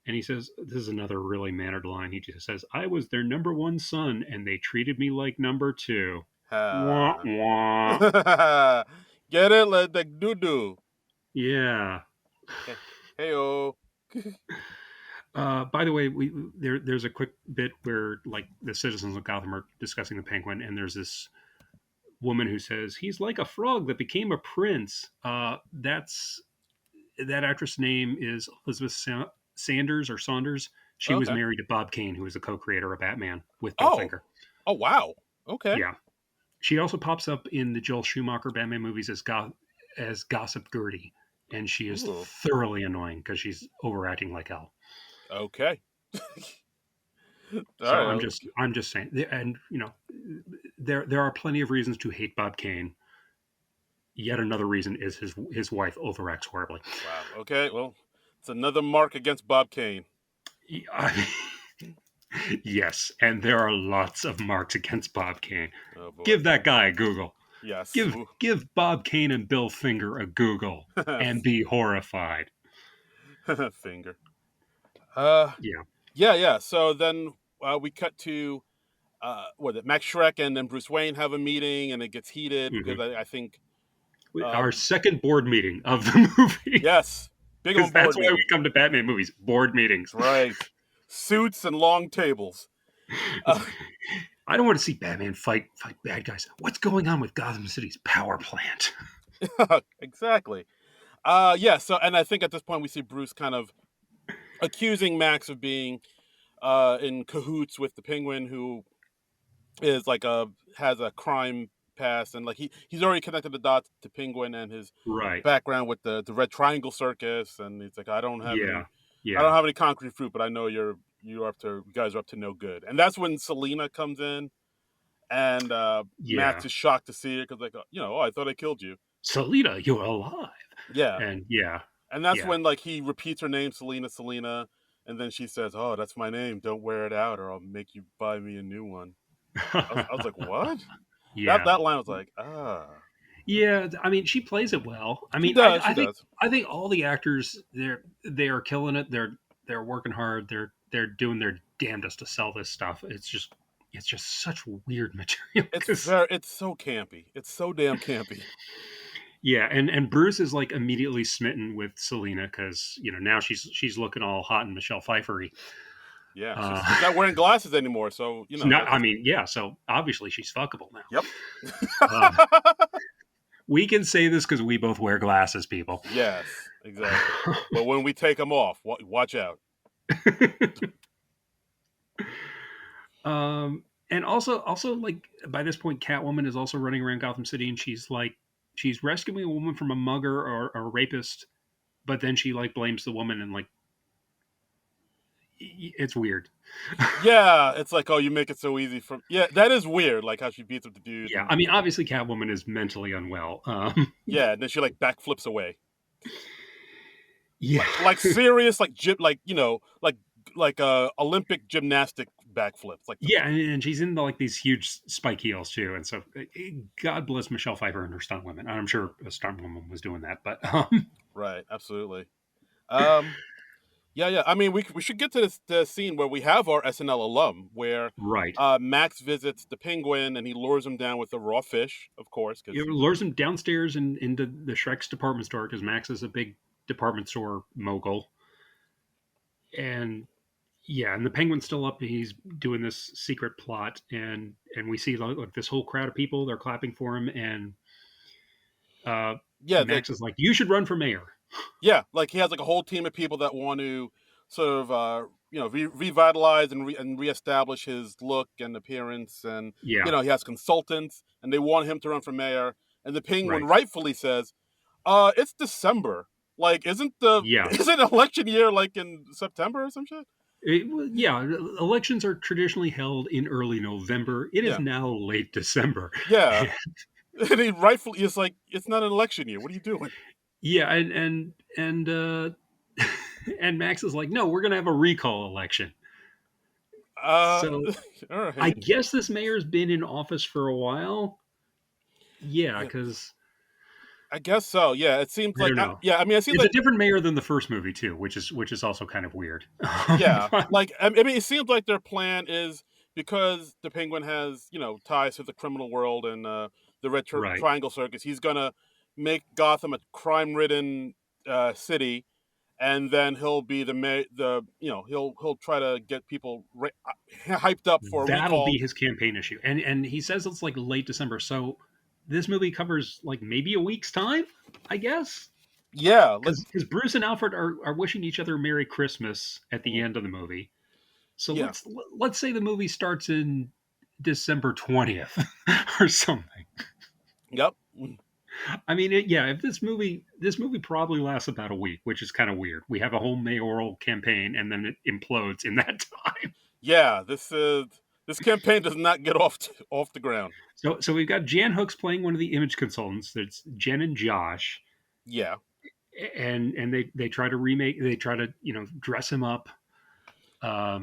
and he says, this is another really mannered line. He just says, I was their number one son, and they treated me like number two. Wah Uh, wah. get it? Like the doo doo. Yeah. Hey, oh. By the way, there's a quick bit where like the citizens of Gotham are discussing the Penguin, and there's this woman who says he's like a frog that became a prince. That actress name is Elizabeth Sanders or Saunders. She was Okay. married to Bob Kane, who was the co-creator of Batman with Bill Oh. Finger. Oh wow. Okay. Yeah, she also pops up in the Joel Schumacher Batman movies as Gossip Gertie, and she is Ooh. thoroughly annoying because she's overacting like hell. Okay. All So right. I'm just saying, and there are plenty of reasons to hate Bob Kane. Yet another reason is his wife overacts horribly. Wow. Okay. Well, it's another mark against Bob Kane. I yes, and there are lots of marks against Bob Kane. Oh boy. Give that guy a Google. Yes. Give Bob Kane and Bill Finger a Google and be horrified. Finger. Uh. Yeah. Yeah. Yeah. So then we cut to Max Shrek and then Bruce Wayne have a meeting, and it gets heated because hmm I think Our second board meeting of the movie. yes, big Because on board that's why we meeting. come to Batman movies. Board meetings. Right. Suits and long tables. Uh, I don't want to see Batman fight bad guys. What's going on with Gotham City's power plant? exactly. Yeah. So, and I think at this point we see Bruce kind of accusing Max of being in cahoots with the Penguin, who is like has a crime past, and like he's already connected the dots to Penguin and his Right. background with the Red Triangle Circus, and he's like, Yeah. I don't Yeah. have any concrete fruit, but I know you guys are up to no good. And that's when Selena comes in, and Max Yeah. is shocked to see her because like, oh, I thought I killed you. Selena, you're alive. Yeah, And yeah. and that's Yeah. when like he repeats her name, Selena, Selena, and then she says, "Oh, that's my name. Don't wear it out, or I'll make you buy me a new one." I was like, "What?" That yeah. that line was like, ah, Yeah. I mean, she plays it well. I she mean, does, she does. I think all the actors they are killing it. They're working hard. They're doing their damnedest to sell this stuff. It's just such weird material. Because It's so campy. It's so damn campy. yeah, and Bruce is like immediately smitten with Selena because now she's looking all hot and Michelle Pfeiffery. Yeah, Uh, she's not wearing glasses anymore, so not, I that's mean, yeah. So obviously she's fuckable now. yep. Uh, we can say this because we both wear glasses, people. Yes, exactly. But when we take them off, watch out. And also like by this point, Catwoman is also running around Gotham City, and she's rescuing a woman from a mugger or a rapist, but then she like blames the woman, and like it's weird. Yeah, it's like, oh, you make it so easy for. Yeah, that is weird. Like how she beats up the dudes, Yeah, and I mean, obviously, Catwoman is mentally unwell. yeah, and then she like backflips away, Yeah, like serious, like Olympic gymnastic backflips, like yeah, and she's in like these huge spike heels too, and so God bless Michelle Pfeiffer and her stunt women. I'm sure a stunt woman was doing that, but right, absolutely. Um, Yeah, yeah. I mean, we should get to the scene where we have our SNL alum, where right, Max visits the Penguin and he lures him down with a raw fish, of course, it because lures him downstairs and into the Shrek's department store because Max is a big department store mogul, and yeah, and the Penguin's still up. He's doing this secret plot, and we see like this whole crowd of people. They're clapping for him, and yeah, Max is like, "You should run for mayor." yeah, like he has like a whole team of people that want to sort of revitalize and reestablish his look and appearance, and Yeah, he has consultants and they want him to run for mayor, and the Penguin right. rightfully says, "It's December. Like, Yeah. isn't election year like in September or some shit? Yeah, elections are traditionally held in early November. It is Yeah, now late December. yeah. And he rightfully is like, it's not an election year. What are you doing? Yeah, and and Max is like, "No, we're going to have a recall election." Uh, So, all I right. guess this mayor's been in office for a while. Yeah, Yeah, cuz I guess so. Yeah, it seems I like don't know. yeah. I mean, it seems It's a like different mayor than the first movie too, which is also kind of weird. yeah. But Like, I mean, it seems like their plan is because the Penguin has ties to the criminal world and the right. Triangle Circus. He's gonna make Gotham a crime-ridden city, and then he'll be the he'll try to get people hyped up for a That'll recall. be his campaign issue. And he says it's like late December. So this movie covers like maybe a week's time, I guess. Yeah, Because Bruce and Alfred are wishing each other Merry Christmas at the end of the movie. So yeah, let's say the movie starts in December 20th or something. yep, I mean, yeah. If this movie probably lasts about a week, which is kind of weird. We have a whole mayoral campaign, and then it implodes in that time. yeah. This campaign does not get off the ground. So we've got Jan Hooks playing one of the image consultants. That's Jen and Josh, Yeah, and they try to remake. They try to dress him up. yeah,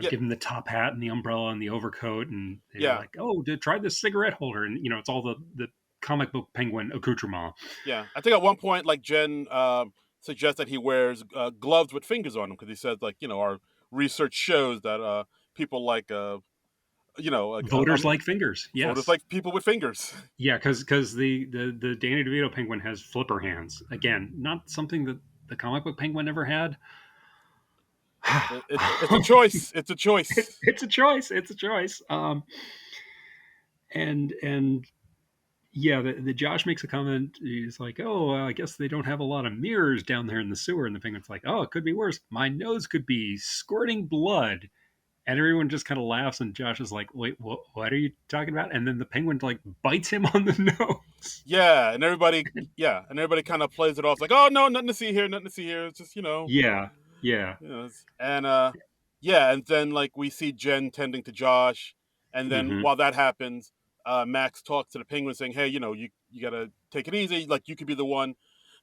Give him the top hat and the umbrella and the overcoat, and they're yeah. like, "Oh, try this cigarette holder," and it's all the comic book penguin accoutrement. Yeah, I think at one point, like Jen suggests that he wears gloves with fingers on them because he says, like, our research shows that people like, Voters like fingers, voters yes, like people with fingers. yeah, because the Danny DeVito penguin has flipper hands. Again, not something that the comic book penguin ever had. It's a choice. It's a choice. It's a choice. It's a choice. And yeah, the Josh makes a comment. He's like, "Oh, I guess they don't have a lot of mirrors down there in the sewer." And the penguin's like, "Oh, it could be worse. My nose could be squirting blood." And everyone just kind of laughs. And Josh is like, "Wait, what are you talking about?" And then the penguin like bites him on the nose. Yeah, and everybody kind of plays it off like, oh no, nothing to see here, nothing to see here. It's just Yeah, yeah, and yeah, and then like we see Jen tending to Josh, and then hmm while that happens, Max talks to the Penguin saying, hey, you gotta take it easy. Like, you could be the one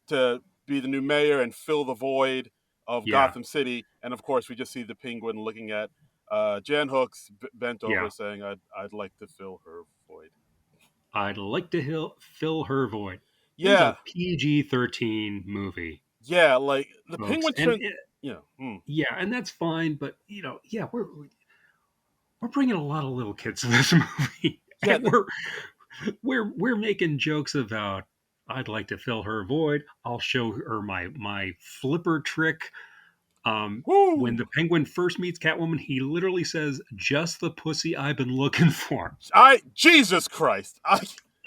to be the new mayor and fill the void of yeah, Gotham City. And of course, we just see the Penguin looking at Jan Hooks bent over, yeah. saying, I'd like to fill her void. I'd like to fill her void. This is a Yeah, PG-13 movie, yeah, like the folks, Penguin and turned. Yeah, yeah, and that's fine. But yeah, we're bringing a lot of little kids to this movie, yeah, and we're making jokes about I'd like to fill her void. I'll show her my flipper trick. When woo! the penguin first meets Catwoman, he literally says, "Just the pussy I've been looking for." Jesus Christ,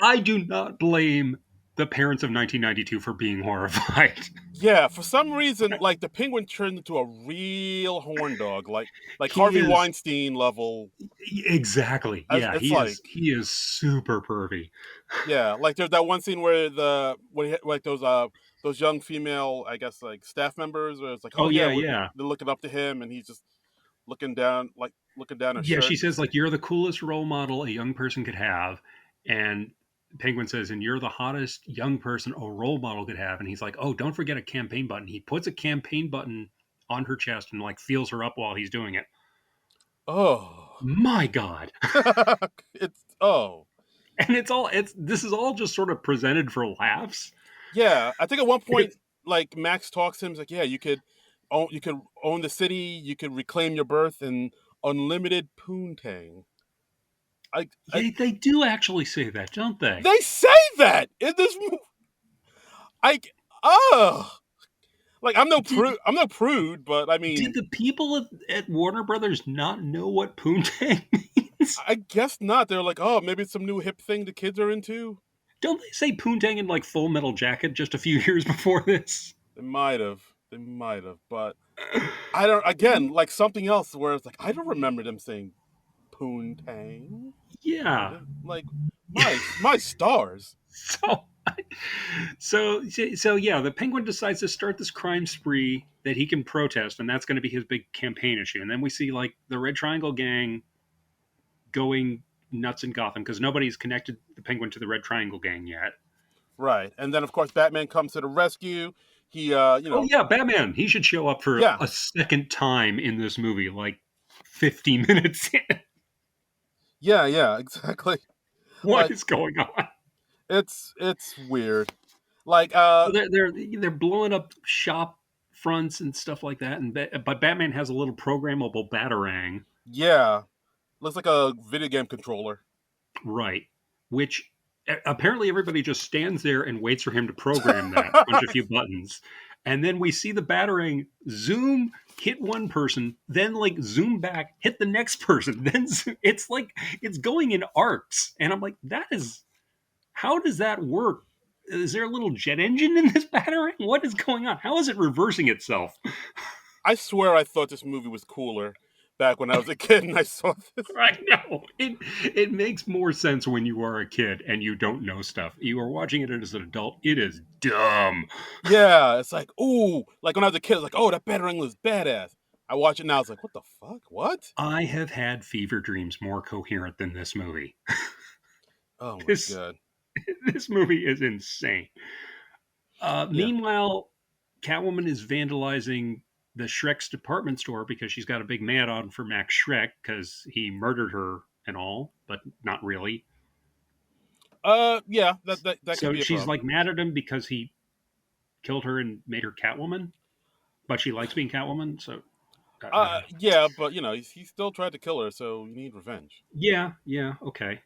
I do not blame the parents of 1992 for being horrified. yeah, for some reason, like the Penguin turned into a real horn dog, like He Harvey is Weinstein level. exactly, yeah. It's like, He is super pervy. yeah, like there's that one scene where like those young female, I guess, like staff members, where it's like, oh Oh yeah, yeah, yeah. they're looking up to him, and he's just looking down her Yeah, she shirt. says like you're the coolest role model a young person could have, and Penguin says, and you're the hottest young person a role model could have, and he's like, oh, don't forget a campaign button. He puts a campaign button on her chest and like feels her up while he's doing it. Oh, My God, it's oh and it's this is all just sort of presented for laughs. yeah. I think at one point, It's like Max talks to him, he's like, yeah, you could own the city, you could reclaim your birth, and unlimited poontang. I they do actually say that, don't they? They say that in this movie. I oh, like Did I'm no prude, but I did mean, the people at Warner Brothers not know what poontang means? I guess not. They're like, oh, maybe it's some new hip thing the kids are into. Don't they say poontang in like Full Metal Jacket just a few years before this? They might have, but I don't. Again, like something else where it's like I don't remember them saying poontang. Yeah. Like my stars. So So yeah, the Penguin decides to start this crime spree that he can protest, and that's going to be his big campaign issue. And then we see like the Red Triangle gang going nuts in Gotham because nobody's connected the Penguin to the Red Triangle gang yet. Right. And then of course Batman comes to the rescue. He Oh yeah, Batman. He should show up for yeah. a second time in this movie, like 50 minutes in. Yeah, yeah, exactly. What Like is going on? it's weird. Like So they're blowing up shop fronts and stuff like that, and but Batman has a little programmable batarang, yeah, looks like a video game controller. right? Which apparently everybody just stands there and waits for him to program that, punch a few buttons, and then we see the batarang zoom, hit one person, then like zoom back, hit the next person, then it's like it's going in arcs, and I'm like, that is how does that work? Is there a little jet engine in this batarang? What is going on? How is it reversing itself? I swear I thought this movie was cooler back when I was a kid and I saw this. I know. It makes more sense when you are a kid and you don't know stuff. You are watching it as an adult. It is dumb. Yeah, it's like, ooh, like when I was a kid, I was like, oh, that Batarang was badass. I watch it now, it's like, what the fuck? What? I have had fever dreams more coherent than this movie. Oh my This god. this movie is insane. Yeah. Meanwhile, Catwoman is vandalizing the Shrek's department store because she's got a big mad on for Max Shrek because he murdered her and all, but not really. Yeah, that could So be a she's problem. like mad at him because he killed her and made her Catwoman, but she likes being Catwoman. So Yeah, but you know, he still tried to kill her, so you need revenge. yeah, yeah, okay.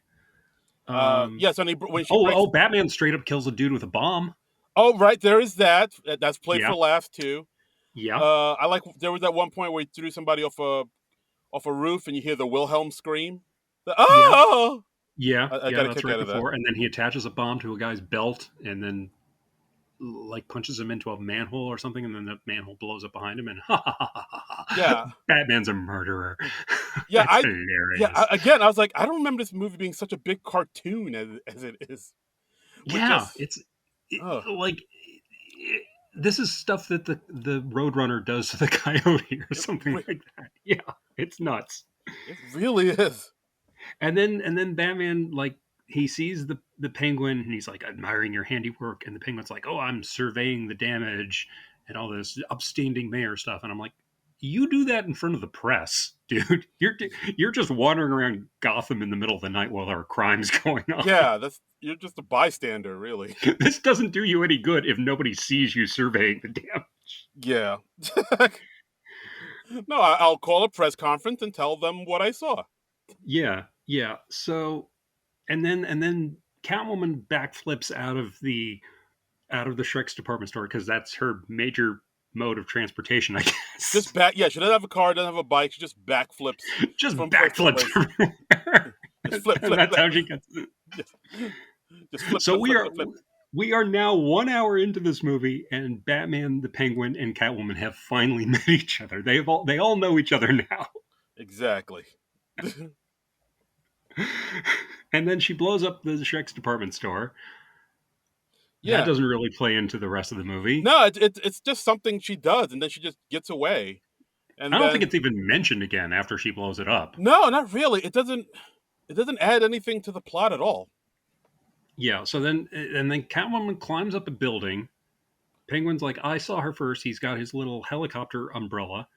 Um, Yes, when she breaks. oh, Batman straight up kills a dude with a bomb. Oh, right, there is that. That's played Yeah, for laughs too. yeah, I like there was that one point where he threw somebody off a roof, and you hear the Wilhelm scream. yeah, Oh, yeah, I yeah. got a That's kick right out of that. before, and then he attaches a bomb to a guy's belt, and then like punches him into a manhole or something, and then the manhole blows up behind him, and ha ha ha ha ha. Yeah, Batman's a murderer. yeah, That's hilarious. again, I was like, I don't remember this movie being such a big cartoon as it is. With Yeah, just, it's oh, like this is stuff that the Roadrunner does to the Coyote or it, something like that. Yeah, it's nuts. it really is. And then Batman like he sees the Penguin and he's like admiring your handiwork, and the Penguin's like, oh, I'm surveying the damage and all this upstanding mayor stuff, and I'm like, you do that in front of the press, dude. You're just wandering around Gotham in the middle of the night while there are crimes going on. Yeah, that's you're just a bystander, really. This doesn't do you any good if nobody sees you surveying the damage. Yeah. No, I'll call a press conference and tell them what I saw. Yeah, yeah. So and then Catwoman backflips out of the Shrek's department store because that's her major mode of transportation, I Just guess. back. Yeah, she doesn't have a car, doesn't have a bike. She just backflips Just from place to backflips place. everywhere. Just flip, And flip, that's flip. how she gets. Just, just flip, So flip, flip, flip, flip. we are now 1 hour into this movie, and Batman, the Penguin, and Catwoman have finally met each other. They all know each other now. Exactly. And then she blows up the Shrek's department store. That Yeah. doesn't really play into the rest of the movie. No, it's just something she does, and then she just gets away, I and don't think then it's even mentioned again after she blows it up. no, not really. It doesn't add anything to the plot at all. Yeah, so then Catwoman climbs up a building. Penguin's like, I saw her first. He's got his little helicopter umbrella,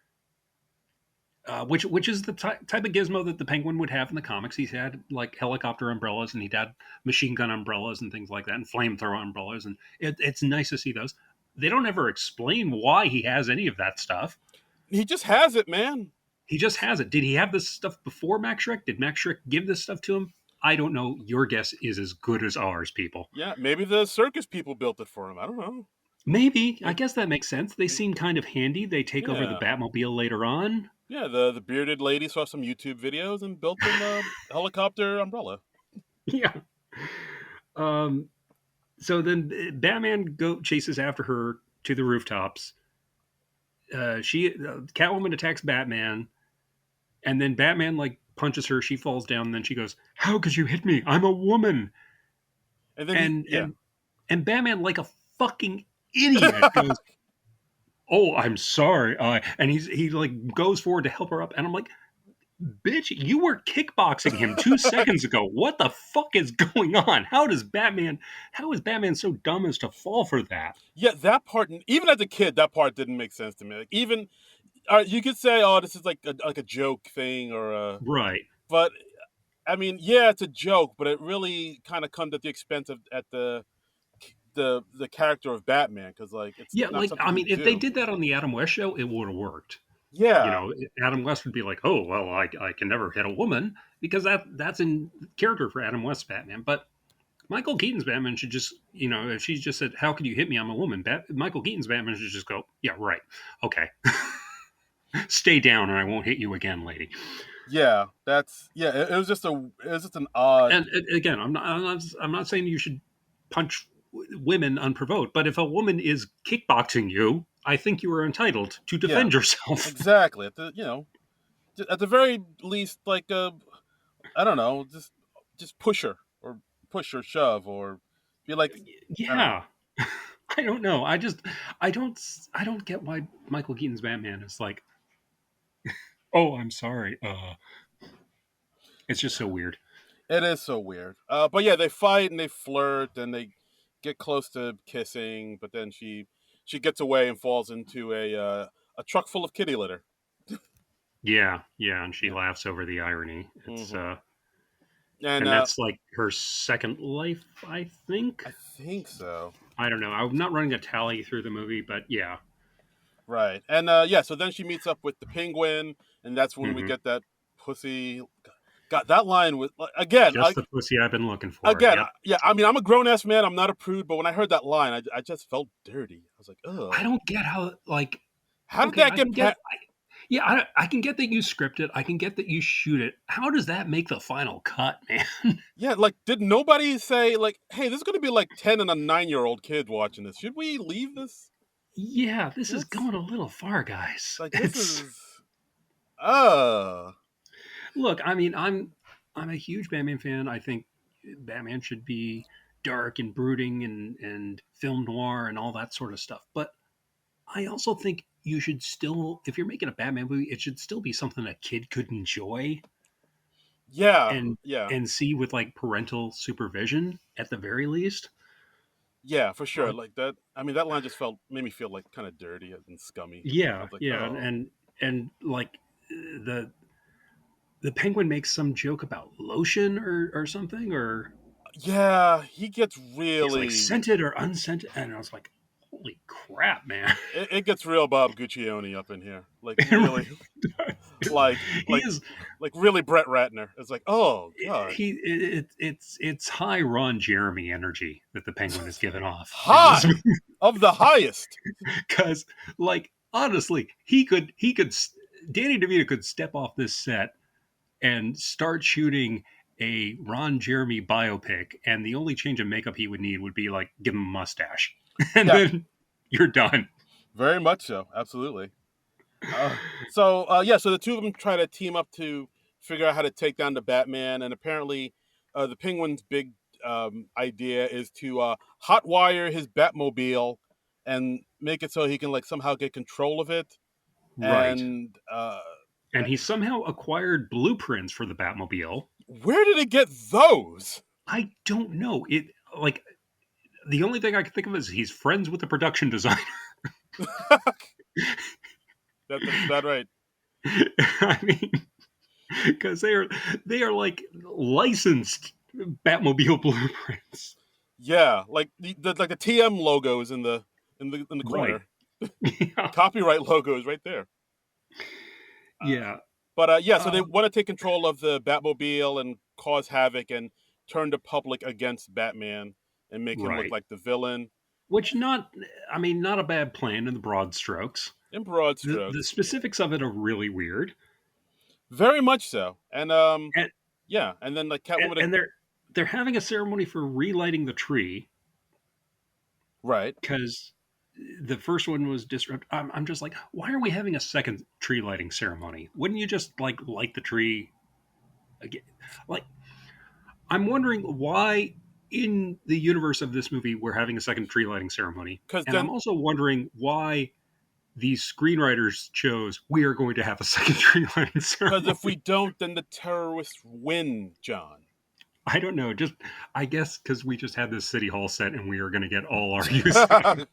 which is the type of gizmo that the Penguin would have in the comics. He's had like helicopter umbrellas, and he'd had machine gun umbrellas and things like that, and flamethrower umbrellas, and it's nice to see those. They don't ever explain why he has any of that stuff. He just has it, man. He just has it. Did he have this stuff before Max Shrek? Did Max Shrek give this stuff to him? I don't know. Your guess is as good as ours, people. Yeah, maybe the circus people built it for him. I don't know. Maybe. I Maybe, guess that makes sense. They seem kind of handy. They take over the yeah. Batmobile later on. Yeah, the bearded lady saw some YouTube videos and built him a helicopter umbrella. Yeah. Um, so then Batman chases after her to the rooftops. Catwoman attacks Batman, and then Batman like punches her. She falls down, and then she goes, "How could you hit me? I'm a woman." And then And yeah. and And Batman, like a fucking idiot, goes, "Oh, I'm sorry," and he like goes forward to help her up, and I'm like, "Bitch, you were kickboxing him 2 seconds ago. What the fuck is going on? How does Batman? How is Batman so dumb as to fall for that?" Yeah, that part, even as a kid, that part didn't make sense to me. Like, even you could say, "Oh, this is like a joke thing," or Right. but I mean, yeah, it's a joke, but it really kind of comes at the expense of at the character of Batman, because like it's Yeah, not like something I you mean, if they do. did that on the Adam West show, it would have worked. You Yeah, know, Adam West would be like, "Oh, well, I can never hit a woman," because that's in character for Adam West's Batman. But Michael Keaton's Batman should just, if she just said, "How could you hit me? I'm a woman." Michael Keaton's Batman should just go, "Yeah, right. Okay, stay down, and I won't hit you again, lady." yeah, it was just an odd. And again, I'm not saying you should punch women unprovoked, but if a woman is kickboxing you, I think you are entitled to Yeah, defend yourself. exactly. At the very least, like I don't know, just push or shove or be like, I don't know. Yeah. I don't know. I don't get why Michael Keaton's Batman is like, "Oh, I'm sorry." It's just so weird. It is so weird. But yeah, they fight and they flirt and they get close to kissing, but then she gets away and falls into a truck full of kitty litter. Yeah, yeah, and she Yeah. laughs over the irony. It's Hmm. And and that's like her second life, I think. I think so. I don't know. I'm not running a tally through the movie, but yeah. Right. And yeah, so then she meets up with the penguin, and that's when we Hmm. get that pussy. God, that line was like, again, Just the pussy I've been looking for. again, Yep. yeah. I mean, I'm a grown ass man. I'm not a prude, but when I heard that line, I just felt dirty. I was like, I ugh. don't get how, like, How did okay, that I can get get yeah, I can get that you script it. I can get that you shoot it. How does that make the final cut, man? Yeah, like, did nobody say, like, "Hey, this is gonna be like 10 and a 9-year-old kid watching this. Should we leave this?" Yeah, this is That's going a little far, guys. like, this It's is uh look, I mean, I'm a huge Batman fan. I think Batman should be dark and brooding and film noir and all that sort of stuff. But I also think you should still, if you're making a Batman movie, it should still be something a kid could enjoy yeah, and yeah. and see with like parental supervision at the very least. Yeah, for sure. Like that, I mean, that line just made me feel like kind of dirty and scummy. I Yeah, was like, yeah, and "Oh." like the the penguin makes some joke about lotion or something, or Yeah, he gets he's like really scented or unscented, and I was like, holy crap, man! it gets real Bob Guccione up in here. Like It really really does. like He like is like really Brett Ratner. It's like, "Oh god." it's high Ron Jeremy energy that the penguin is giving off in this High of the highest. because like honestly Danny DeVito could step off this set and start shooting a Ron Jeremy biopic, and the only change in makeup he would need would be like give him a mustache, and Yeah, then you're done. very much so. Absolutely. So the two of them try to team up to figure out how to take down the Batman, and apparently, the Penguin's big idea is to hotwire his Batmobile and make it so he can like somehow get control of it. Right. And And he somehow acquired blueprints for the Batmobile. where did it get those? I don't know. It like the only thing I can think of is he's friends with the production designer. That's about right. I mean, because they are like licensed Batmobile blueprints. Yeah, like the TM logos in the Right. corner. Yeah. Copyright logos right there. Uh, Yeah. but yeah, so they Um, want to take control of the Batmobile and cause havoc and turn the public against Batman and make him look right. like the villain Which not, I mean, not a bad plan in the broad strokes. in broad The strokes. specifics of it are really weird, Very much so. And and yeah, and then like and, Catwoman, and they're having a ceremony for relighting the tree right? because the first one was disrupt. I'm just like, why are we having a second tree lighting ceremony? Wouldn't you just like light the tree again? Like, I'm wondering why. in the universe of this movie, we're having a second tree lighting ceremony, Because and I'm then, also wondering why these screenwriters chose we are going to have a second tree lighting because if we ceremony. don't, then the terrorists win, John. I don't know, just I guess because we just had this city hall set and we are going to get all our use out.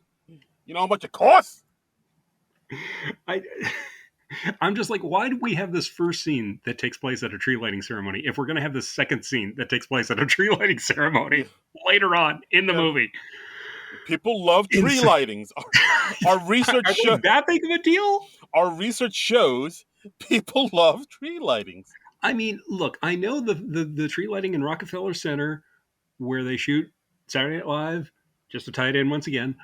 You know how much it costs? I I'm just like, why do we have this first scene that takes place at a tree lighting ceremony if we're going to have this second scene that takes place at a tree lighting Yeah, ceremony later on in the yeah. movie? People love tree Insane. lightings. Our research Are they that big of a deal? our research shows people love tree lightings. I mean, look, I know the tree lighting in Rockefeller Center where they shoot Saturday Night Live, just to tie it in once again.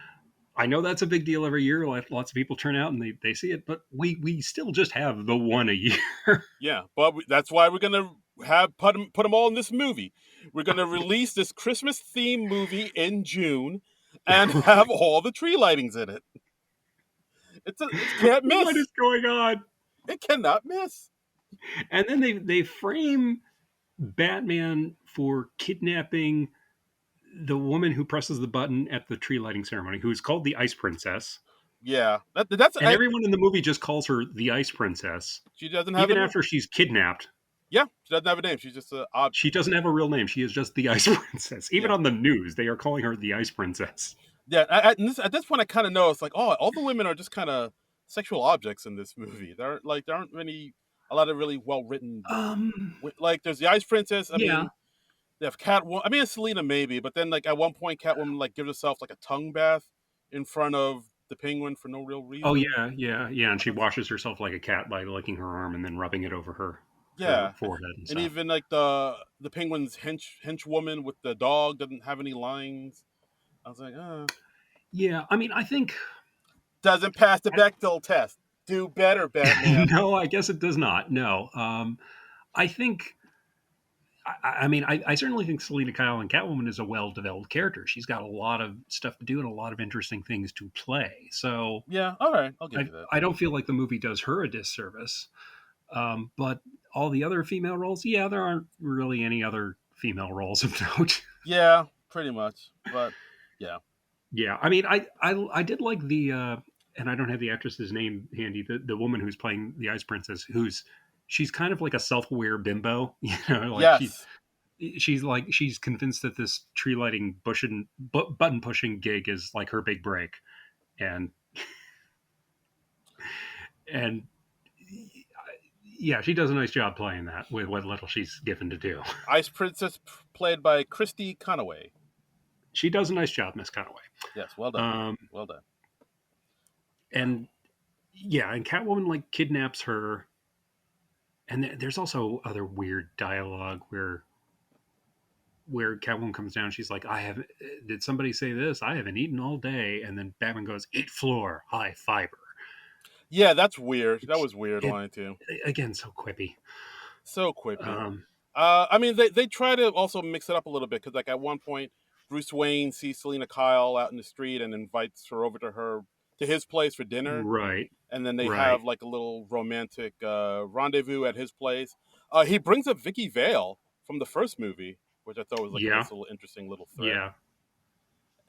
I know that's a big deal every year. Lots of people turn out and they see it, but we still just have the one a year. Yeah, but that's why we're gonna have put them all in this movie. We're gonna release this Christmas theme movie in June, and have all the tree lightings in it. It can't What miss. is going on? It cannot miss. And then they frame Batman for kidnapping the woman who presses the button at the tree lighting ceremony, who is called the Ice Princess. Yeah, that's And everyone in the movie just calls her the Ice Princess, she doesn't have even a after she's kidnapped. yeah, she doesn't have a name. She's just a She object. doesn't have a real name. She is just the Ice Princess. Even Yeah, on the news, they are calling her the Ice Princess. yeah. At this point, I kind of know it's like, oh, all the women are just kind of sexual objects in this movie. There aren't really a lot of really well written. Like there's the Ice Princess. I Yeah. mean, they have Catwoman. I mean, it's Selena maybe, but then like at one point, Catwoman like gives herself like a tongue bath in front of the Penguin for no real Oh reason. yeah, yeah, yeah. And she washes herself like a cat by licking her arm and then rubbing it over her Yeah, forehead and and stuff. even like the Penguin's henchwoman with the dog doesn't have any lines. I was like, Yeah, I mean, I think doesn't pass the Bechdel test. Do better, Batman. no, I guess it does not. No, I think. I mean, I certainly think Selena Kyle and Catwoman is a well-developed character. She's got a lot of stuff to do and a lot of interesting things to play. So Yeah, all right, I'll give I, you that. I don't feel like the movie does her a disservice. But all the other female roles, yeah, there aren't really any other female roles of note. Yeah, pretty much. But yeah, Yeah, I mean, I did like the and I don't have the actress's name handy. The woman who's playing the Ice Princess, who's she's kind of like a self-aware bimbo, you know, like yes, she's convinced that this tree lighting button pushing gig is like her big break, and and yeah, she does a nice job playing that with what little she's given to do. Ice Princess played by Christy Conaway. She does a nice job, Miss Conaway. Yes, well done, Um, well done. and yeah, and Catwoman like kidnaps her, and there's also other weird dialogue where Catwoman comes down. She's like, "I have did somebody say this? I haven't eaten all day." And then Batman goes, "Eat floor, high fiber." Yeah, that's weird. That It's was weird it line too. again so quippy. So quippy. Um, I mean, they try to also mix it up a little bit because, like, at one point, Bruce Wayne sees Selena Kyle out in the street and invites her over to his place for dinner, right, and then they right, have like a little romantic rendezvous at his place. He brings up Vicky Vale from the first movie, which I thought was like a yeah, nice little interesting little thread. yeah.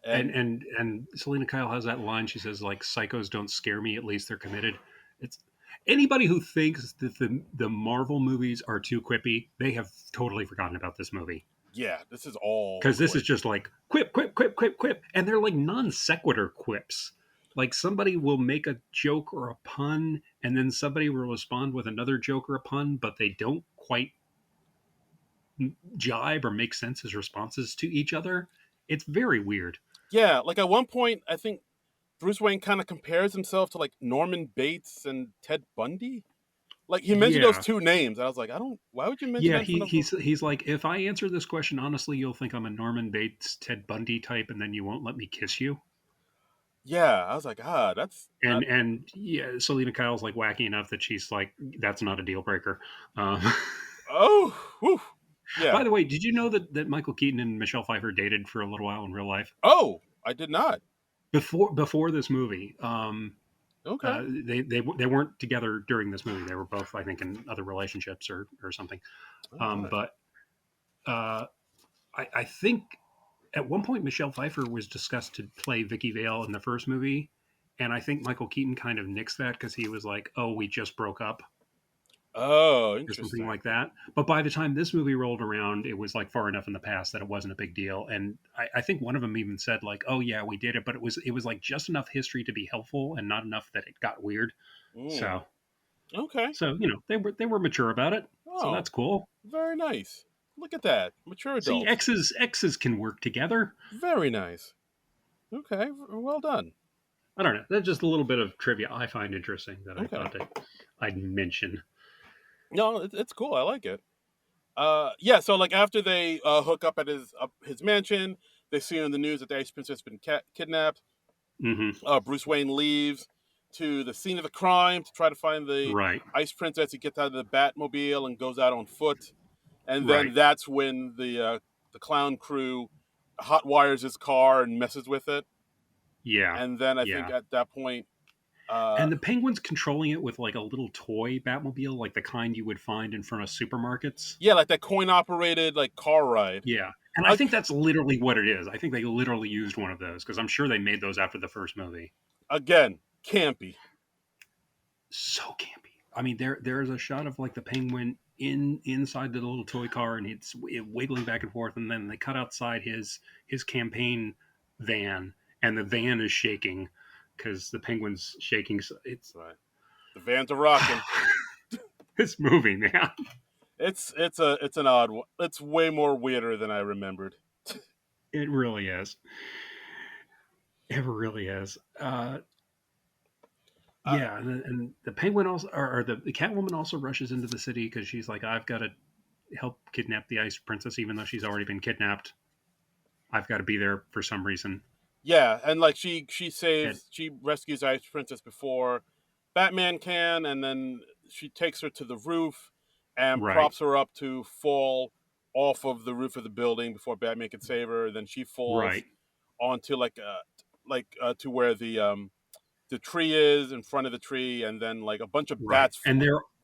And And and and Selena Kyle has that line. She says like, "Psychos don't scare me. At least they're committed." It's anybody who thinks that the Marvel movies are too quippy, they have totally forgotten about this movie. yeah, this is all Because this is quick. just like quip, quip, quip, quip, quip, and they're like non sequitur quips. Like somebody will make a joke or a pun, and then somebody will respond with another joke or a pun, but they don't quite jibe or make sense as responses to each other. It's very weird. Yeah, like at one point, I think Bruce Wayne kind of compares himself to like Norman Bates and Ted Bundy. Like he mentioned those Yeah, two names, and I was like, I don't. Why would you mention yeah. that in front He, of? he's like, if I answer this question honestly, you'll think I'm a Norman Bates, Ted Bundy type, and then you won't let me kiss you. Yeah, I was like, that's not. And yeah, Selena Kyle's like wacky enough that she's like, that's not a deal breaker. Um, Oh, whew. Yeah. by the way, did you know that Michael Keaton and Michelle Pfeiffer dated for a little while in real life Oh, I did not. before this movie? Okay. They weren't together during this movie. They were both, I think, in other relationships or something. All right. But uh, I think At one point, Michelle Pfeiffer was discussed to play Vicky Vale in the first movie, and I think Michael Keaton kind of nixed that because he was like, "Oh, we just broke up," Oh, or something interesting. like that. But by the time this movie rolled around, it was like far enough in the past that it wasn't a big deal. And I think one of them even said like, "Oh yeah, we did it," but it was like just enough history to be helpful and not enough that it got weird. Mm, So okay. they were mature about it. So Oh, that's cool. very nice. Look at that. Mature See, adults. exes can work together. Very nice. Okay, well done. I don't know. That's just a little bit of trivia I find interesting that I Okay. thought that I'd mention. No, it's cool. I like it. Yeah. So like after they hook up at his mansion, they see in the news that the Ice Princess has been kidnapped. Hmm. Bruce Wayne leaves to the scene of the crime to try to find the Right. Ice Princess. He gets out of the Batmobile and goes out on foot, and then Right. that's when the clown crew hot wires his car and messes with it. Yeah. And then I think Yeah. at that point, uh, And the penguin's controlling it with like a little toy Batmobile, like the kind you would find in front of supermarkets. yeah, like that coin operated like car ride. Yeah. And I Uh, think that's literally what it is. I think they literally used one of those because I'm sure they made those after the first movie. Again, campy. So campy. I mean, there's a shot of like the penguin inside the little toy car, and it's wiggling back and forth, and then they cut outside his campaign van, and the van is shaking because the penguin's shaking. So it's Right. The vans are rocking. this movie, man. It's an odd one. It's way more weirder than I remembered. It really is. It really is. Uh, Yeah, and the penguin also, or the Catwoman also rushes into the city because she's like, I've got to help kidnap the Ice Princess, even though she's already been kidnapped. I've got to be there for some reason. yeah, and like And she rescues Ice Princess before Batman can, and then she takes her to the roof and right, props her up to fall off of the roof of the building before Batman can save her. Then she falls right, onto to where the tree is in front of the tree, and then like a bunch of right. bats. And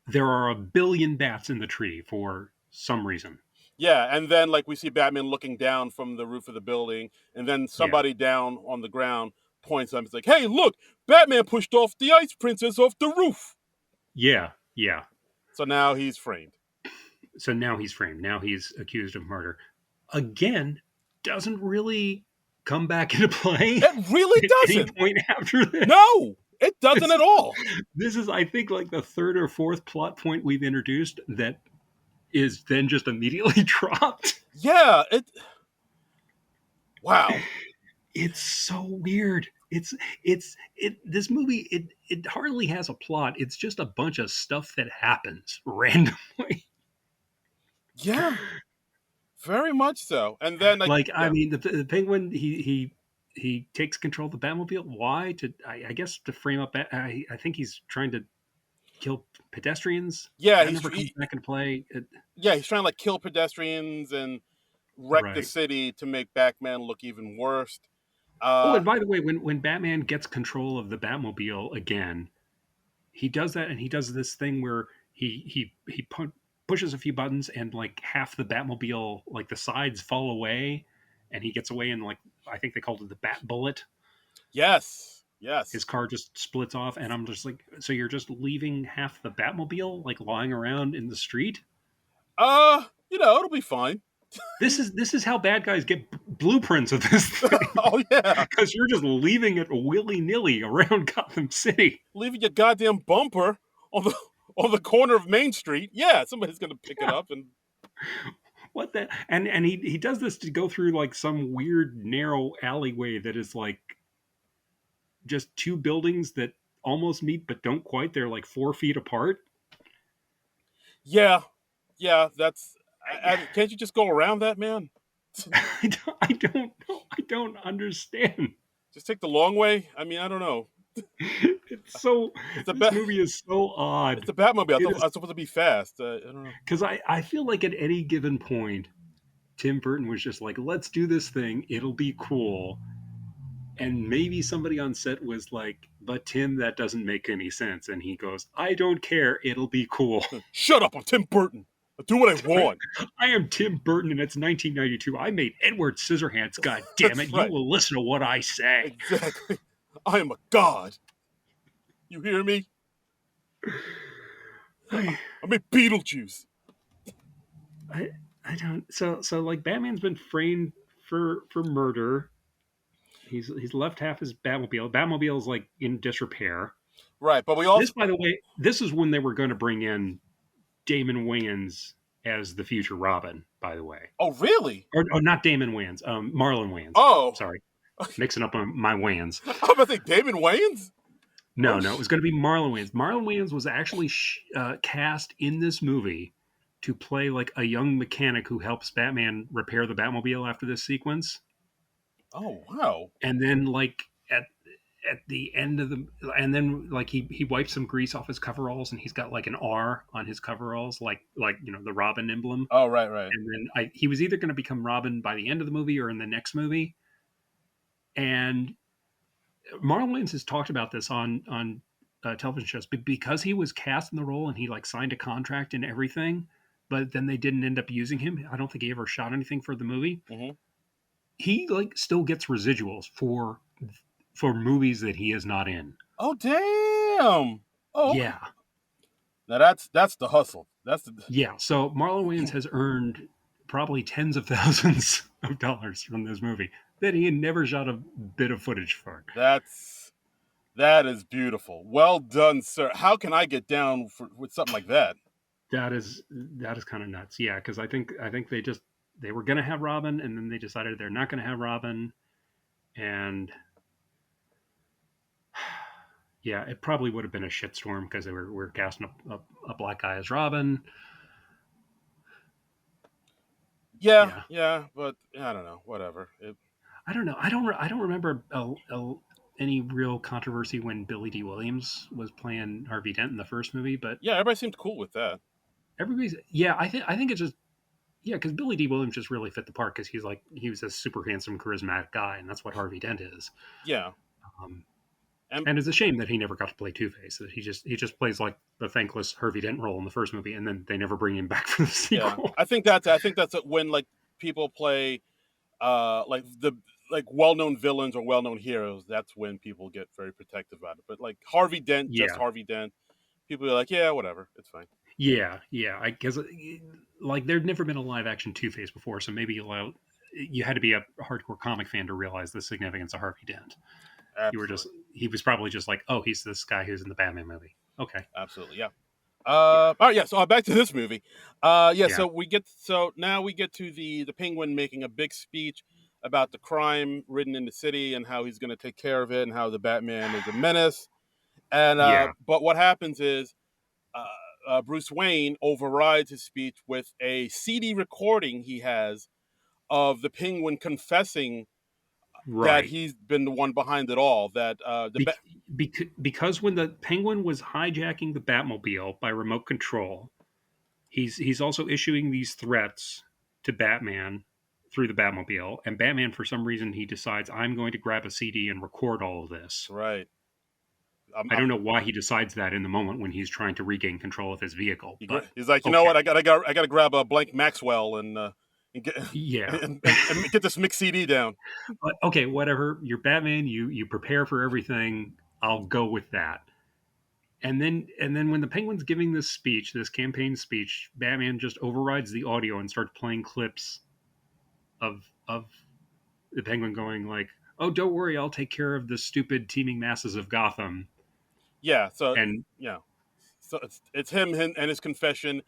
there are a billion bats in the tree for some reason. Yeah, and then like we see Batman looking down from the roof of the building, and then Yeah, somebody down on the ground points up. It's like, "Hey, look! Batman pushed off the Ice Princess off the roof." yeah, yeah. So now he's framed. So now he's framed. Now he's accused of murder. Again, doesn't really come back into play It really at any doesn't. point after this. No, it doesn't This at all. this is, I think, like the third or fourth plot point we've introduced that is then just immediately dropped. Yeah, it. Wow. It's so weird. It this movie it hardly has a plot. It's just a bunch of stuff that happens randomly. Yeah, very much so. And then like, Like I yeah, mean, the penguin he takes control of the Batmobile. Why? I guess to frame up. I think he's trying to kill pedestrians. yeah, That never comes back into play. yeah, he's trying to like kill pedestrians and wreck the Right. city to make Batman look even worse. Oh, Uh, and by the way, when Batman gets control of the Batmobile again, he does that, and he does this thing where he pushes a few buttons, and like half the Batmobile, like the sides fall away, and he gets away, and like I think they called it the Bat Bullet. yes, His yes. car just splits off, and I'm just like, so you're just leaving half the Batmobile like lying around in the street? It'll be fine. This is how bad guys get blueprints of this thing Oh yeah, because you're just leaving it willy nilly around Gotham City. leaving your goddamn bumper on the on the corner of Main Street. Yeah, somebody's gonna pick it Yeah, up and what the and he does this to go through like some weird narrow alleyway that is like just two buildings that almost meet but don't quite. They're like 4 feet apart. yeah, yeah. That's I, can't you just go around that, man? I don't know. I don't understand. Just take the long way. I mean, I don't know. It's so It's a this bat. movie is so It's odd. a Batmobile. It is I'm supposed to be fast. I don't know. because I feel like at any given point, Tim Burton was just like, let's do this thing. It'll be cool. And maybe somebody on set was like, but Tim, that doesn't make any sense. And he goes, I don't care. It'll be cool. Shut up! I'm Tim Burton. I'll do what I want. I am Tim Burton and it's 1992. I made Edward Scissorhands. God damn it. That's You right. will listen to what I say. Exactly. I am a god. You hear me? I, I made Beetlejuice. I, I don't. So like Batman's been framed for murder. He's left half his Batmobile. Batmobile's like in disrepair. Right, but we This, also. by the way, this is when they were going to bring in Damon Wayans as the future Robin. By the way, Oh, really? or not Damon Wayans, Marlon Wayans. Oh, Sorry, mixing up my Wayans. I'm about to say Damon Wayans. Oh, No, it was going to be Marlon Wayans. Marlon Wayans was actually cast in this movie to play like a young mechanic who helps Batman repair the Batmobile after this sequence. oh wow. And then like at the end of the and then like he wipes some grease off his coveralls and he's got like an R on his coveralls like the Robin emblem. Oh, right, right. And then he was either going to become Robin by the end of the movie or in the next movie. And Marlon Wayans has talked about this on television shows because he was cast in the role and he like signed a contract and everything, but then they didn't end up using him. I don't think he ever shot anything for the movie. Hmm. He like still gets residuals for movies that he is not in. Oh, damn. Oh, okay. Yeah, Now that's the hustle. That's the. yeah. So Marlon Wayans has earned probably tens of thousands of dollars from this movie that he had never shot a bit of footage for. That is beautiful. Well done, sir. How can I get down with something like that? That is kind of nuts. Yeah, because I think they were gonna have Robin, and then they decided they're not gonna have Robin, and yeah, it probably would have been a shitstorm because they were casting a black guy as Robin. Yeah, Yeah, yeah, but I don't know. Whatever. I don't know. I don't remember any real controversy when Billy D. Williams was playing Harvey Dent in the first movie, but Yeah, everybody seemed cool with that. everybody's yeah. I think it's just yeah because Billy D. Williams just really fit the part because he was a super handsome, charismatic guy, and that's what Harvey Dent is. Yeah, Um, and and it's a shame that he never got to play Two Face. That he just plays like the thankless Harvey Dent role in the first movie, and then they never bring him back for the yeah, sequel. I think that's when like people play like the like well-known villains or well-known heroes. That's when people get very protective about it. But like Harvey Dent, just Yeah, Harvey Dent, people are like, yeah, whatever, it's fine. yeah. I guess like there'd never been a live action Two Face before, so maybe you had to be a hardcore comic fan to realize the significance of Harvey Dent. You were just Absolutely, he was probably just like, oh, he's this guy who's in the Batman movie. Okay, absolutely, yeah. yeah, All right, yeah. So back to this movie. Yeah. yeah, So now we get to the Penguin making a big speech about the crime ridden in the city and how he's going to take care of it and how the Batman is a menace. And yeah. but what happens is uh, Bruce Wayne overrides his speech with a CD recording he has of the Penguin confessing that Right. he's been the one behind it all. That Be- because when the Penguin was hijacking the Batmobile by remote control, he's also issuing these threats to Batman through the Batmobile, and Batman for some reason he decides I'm going to grab a CD and record all of this. right. I don't know why he decides that in the moment when he's trying to regain control of his vehicle, but He's like, you know okay. what? I gotta grab a blank Maxwell and get Yeah. and get this mix CD down. But okay, whatever. You're Batman, you prepare for everything. I'll go with that. And then when the Penguin's giving this speech, this campaign speech, Batman just overrides the audio and starts playing clips of the Penguin going like, "Oh, don't worry, I'll take care of the stupid teeming masses of Gotham." Yeah, so And yeah, so it's him and his confession,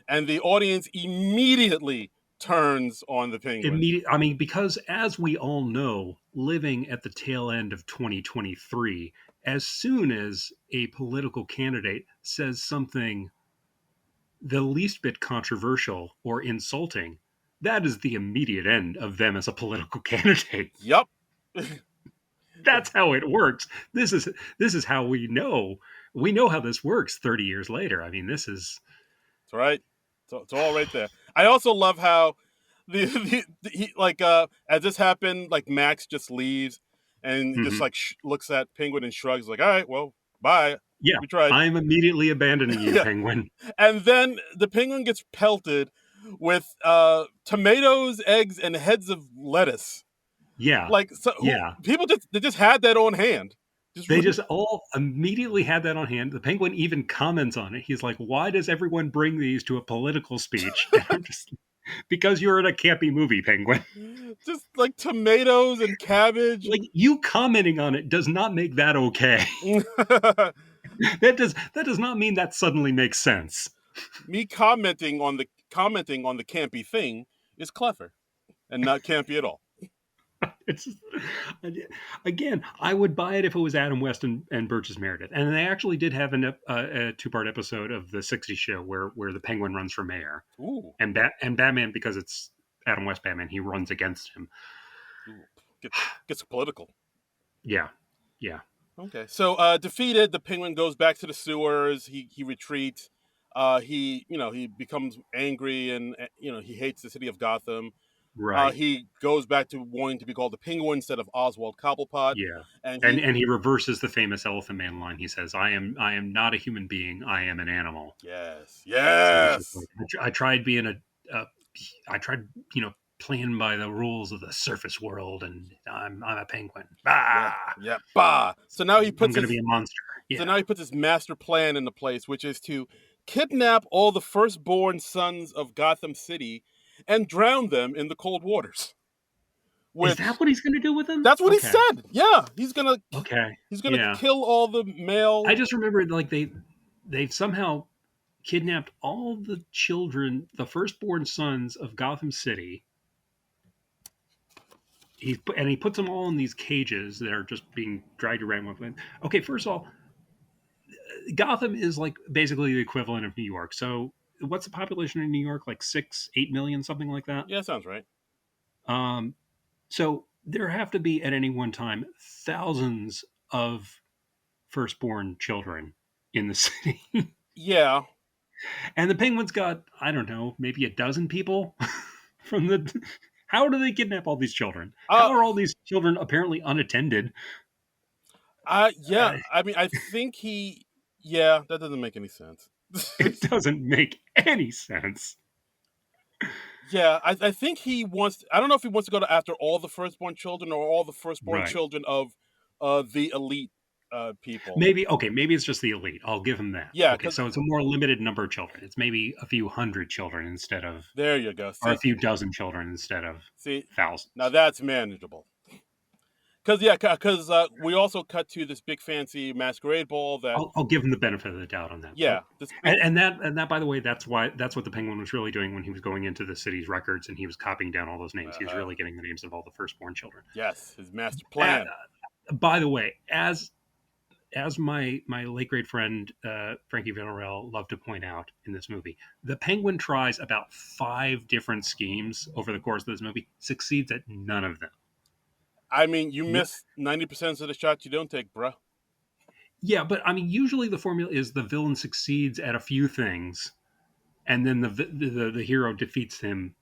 and the audience immediately turns on the Penguin. I mean, because as we all know, living at the tail end of 2023, as soon as a political candidate says something the least bit controversial or insulting, that is the immediate end of them as a political candidate. Yup, That's how it works. This is how we know how this works 30 years later. I mean, this is that's right. So it's all right there. I also love how he like as this happened, like Max just leaves and just mhm. like looks at Penguin and shrugs, like, all right, well, bye. Yeah, We tried. I'm immediately abandoning you, Yeah. Penguin. And then the penguin gets pelted with tomatoes, eggs, and heads of lettuce. Yeah, Like, so who yeah. people just they just had that on hand. Just They just all immediately had that on hand. The Penguin even comments on it. He's like, "Why does everyone bring these to a political speech?" And I'm just because you're in a campy movie, Penguin. just like tomatoes and cabbage Like and you commenting on it does not make that okay. That does not mean that suddenly makes sense. me commenting on the campy thing is clever and not campy at all. It's just, again, I would buy it if it was Adam West and Burgess Meredith, and they actually did have a two-part episode of the '60s show where the Penguin runs for mayor, Ooh, and Batman, because it's Adam West Batman, he runs against him. ooh. Gets political. Yeah, yeah, Okay, so defeated, the penguin goes back to the sewers. He retreats. He becomes angry and he hates the city of Gotham. right, He goes back to wanting to be called the Penguin instead of Oswald Cobblepot, yeah, and and he reverses the famous Elephant Man line. He says, I am not a human being. I am an animal." yes, So he's just like, yes, I tried being a I tried, playing by the rules of the surface world, and I'm a penguin. yeah, Ah, yeah, bah. I'm going to be a monster. So Yeah. now he puts his master plan into place, which is to kidnap all the firstborn sons of Gotham City and drown them in the cold waters. Is Which that what he's going to do with them? that's what he Okay. said. Yeah, Okay. he's gonna Yeah. kill all the I male. just remembered like they've somehow kidnapped all the children, the firstborn sons of Gotham City. He puts them all in these cages that are just being dragged around with. Okay, first of all, Gotham is like basically the equivalent of New York. So what's the population in New York? Like 8 million, something like that. Yeah, sounds right. Um, so there have to be at any one time thousands of firstborn children in the city. Yeah. And the Penguin's got, I don't know, maybe a dozen people from the. How do they kidnap all these children? Uh How are all these children apparently unattended? yeah, Uh, I mean I think he yeah, that doesn't make any sense. it doesn't make any sense. Yeah, I think he wants I don't know if he wants to go to after all the firstborn children or all the firstborn Right. children of the elite people. Maybe, okay, maybe it's just the elite. I'll give him that. Yeah, Okay, cuz so it's a more limited number of children. It's maybe a few hundred children instead of, there you go. or a See few dozen children instead of see now thousands. that's manageable. Cuz we also cut to this big fancy masquerade ball that I'll give him the benefit of the doubt on that. But yeah, this big and that, by the way, that's what the Penguin was really doing when he was going into the city's records and he was copying down all those names. He was uh really getting the names of all the firstborn children. yes, his master Uh, plan. by the way, as my late great friend Frankie Villarreal loved to point out in this movie, the Penguin tries about 5 different schemes over the course of this movie, succeeds at none of them. I mean, you miss 90% of the shots you don't take, bruh. Yeah, but I mean, usually the formula is the villain succeeds at a few things, and then the hero defeats him,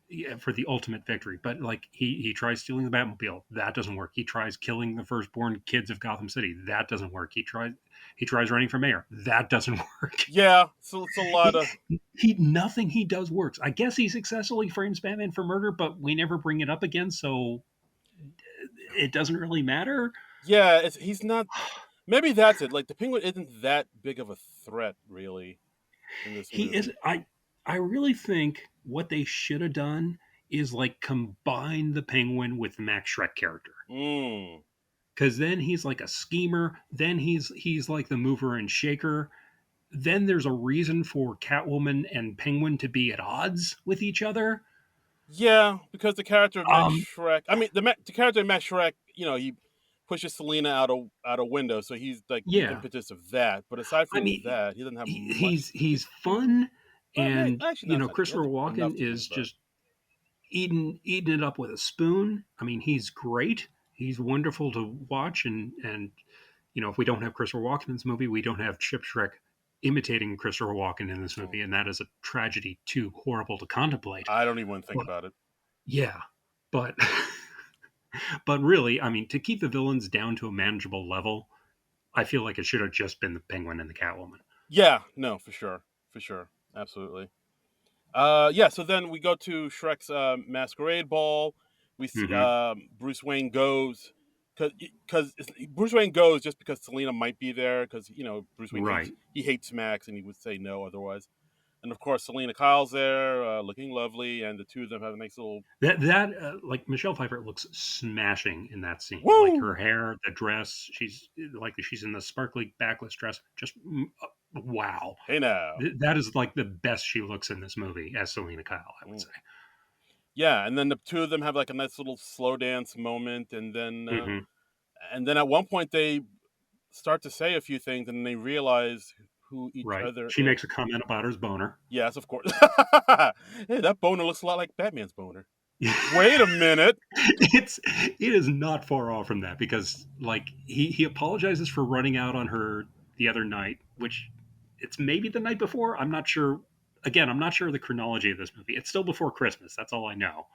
yeah, for the ultimate victory. But like he tries stealing the Batmobile, that doesn't work. He tries killing the firstborn kids of Gotham City, that doesn't work. He tries running for mayor, that doesn't work. Yeah, so it's a lot He of he nothing he does works. I guess he successfully frames Batman for murder, but we never bring it up again, so it doesn't really matter. yeah. He's not. Maybe that's it. Like the penguin isn't that big of a threat, really, in this He is. movie. I really think what they should have done is like combine the Penguin with the Max Shrek character, Mm. because then he's like a schemer. Then he's like the mover and shaker. Then there's a reason for Catwoman and Penguin to be at odds with each other. Yeah, because the character of Max Um, Shrek. I mean, the character of Max Shrek. He pushes Selena out a window, so he's like the yeah, impetus of that. But aside I from mean, that, he doesn't have much. he's fun, Well, and actually, no, it's not. He Christopher has Walken enough to be, is but just eating it up with a spoon. I mean, he's great. He's wonderful to watch, and if we don't have Christopher Walken in this movie, we don't have Chip Shrek imitating Christopher Walken in this movie, and that is a tragedy too horrible to contemplate. I don't even want to think But about it. yeah, but but really, I mean, to keep the villains down to a manageable level, I feel like it should have just been the Penguin and the Catwoman. Yeah, no, for sure, absolutely. Yeah. So then we go to Shrek's masquerade ball. We see Hmm. Bruce Wayne goes because Bruce Wayne goes just because Selina might be there because Bruce Wayne Right. hates Max and he would say no otherwise. And of course, Selena Kyle's there, looking lovely, and the two of them have a nice little That like Michelle Pfeiffer looks smashing in that scene. Like her woo. hair, the dress, she's in the sparkly backless dress. Just wow. Hey now. That is like the best she looks in this movie as Selena Kyle, I would Mm. say. Yeah, and then the two of them have like a nice little slow dance moment, Hmm. and then at one point they start to say a few things, and they realize who each Right. other She is. makes a comment about his boner. Yes, of course. Hey, that boner looks a lot like Batman's boner. Wait a minute. It is not far off from that because like he apologizes for running out on her the other night, which it's maybe the night before. I'm not sure. Again, I'm not sure of the chronology of this movie. It's still before Christmas. That's all I know.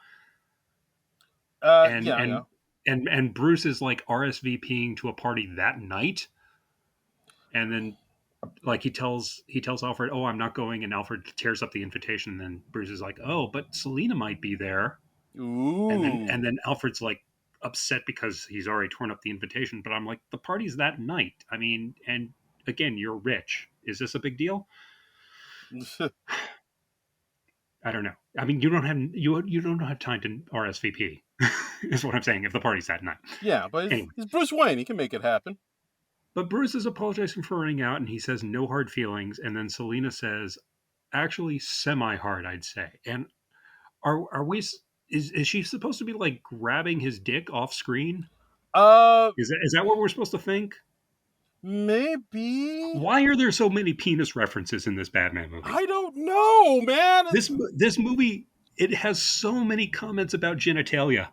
And Yeah, yeah. and and Bruce is like RSVPing to a party that night, and then like he tells Alfred, "Oh, I'm not going," and Alfred tears up the invitation. And then Bruce is like, "Oh, but Selena might be there." And then Ooh. Alfred's like upset because he's already torn up the invitation. But I'm like, the party's that night. I mean, and again, you're rich. Is this a big deal? I don't know. I mean, you don't have time to RSVP. Is what I'm saying. If the party's that night, Yeah, but anyway. he's Bruce Wayne. He can make it happen. But Bruce is apologizing for running out, and he says no hard feelings. And then Selena says, actually, semi hard, I'd say. And are we? Is she supposed to be like grabbing his dick off screen? Uh, Is that what we're supposed to think? maybe. Why are there so many penis references in this Batman movie? I don't know, man. This movie, it has so many comments about genitalia.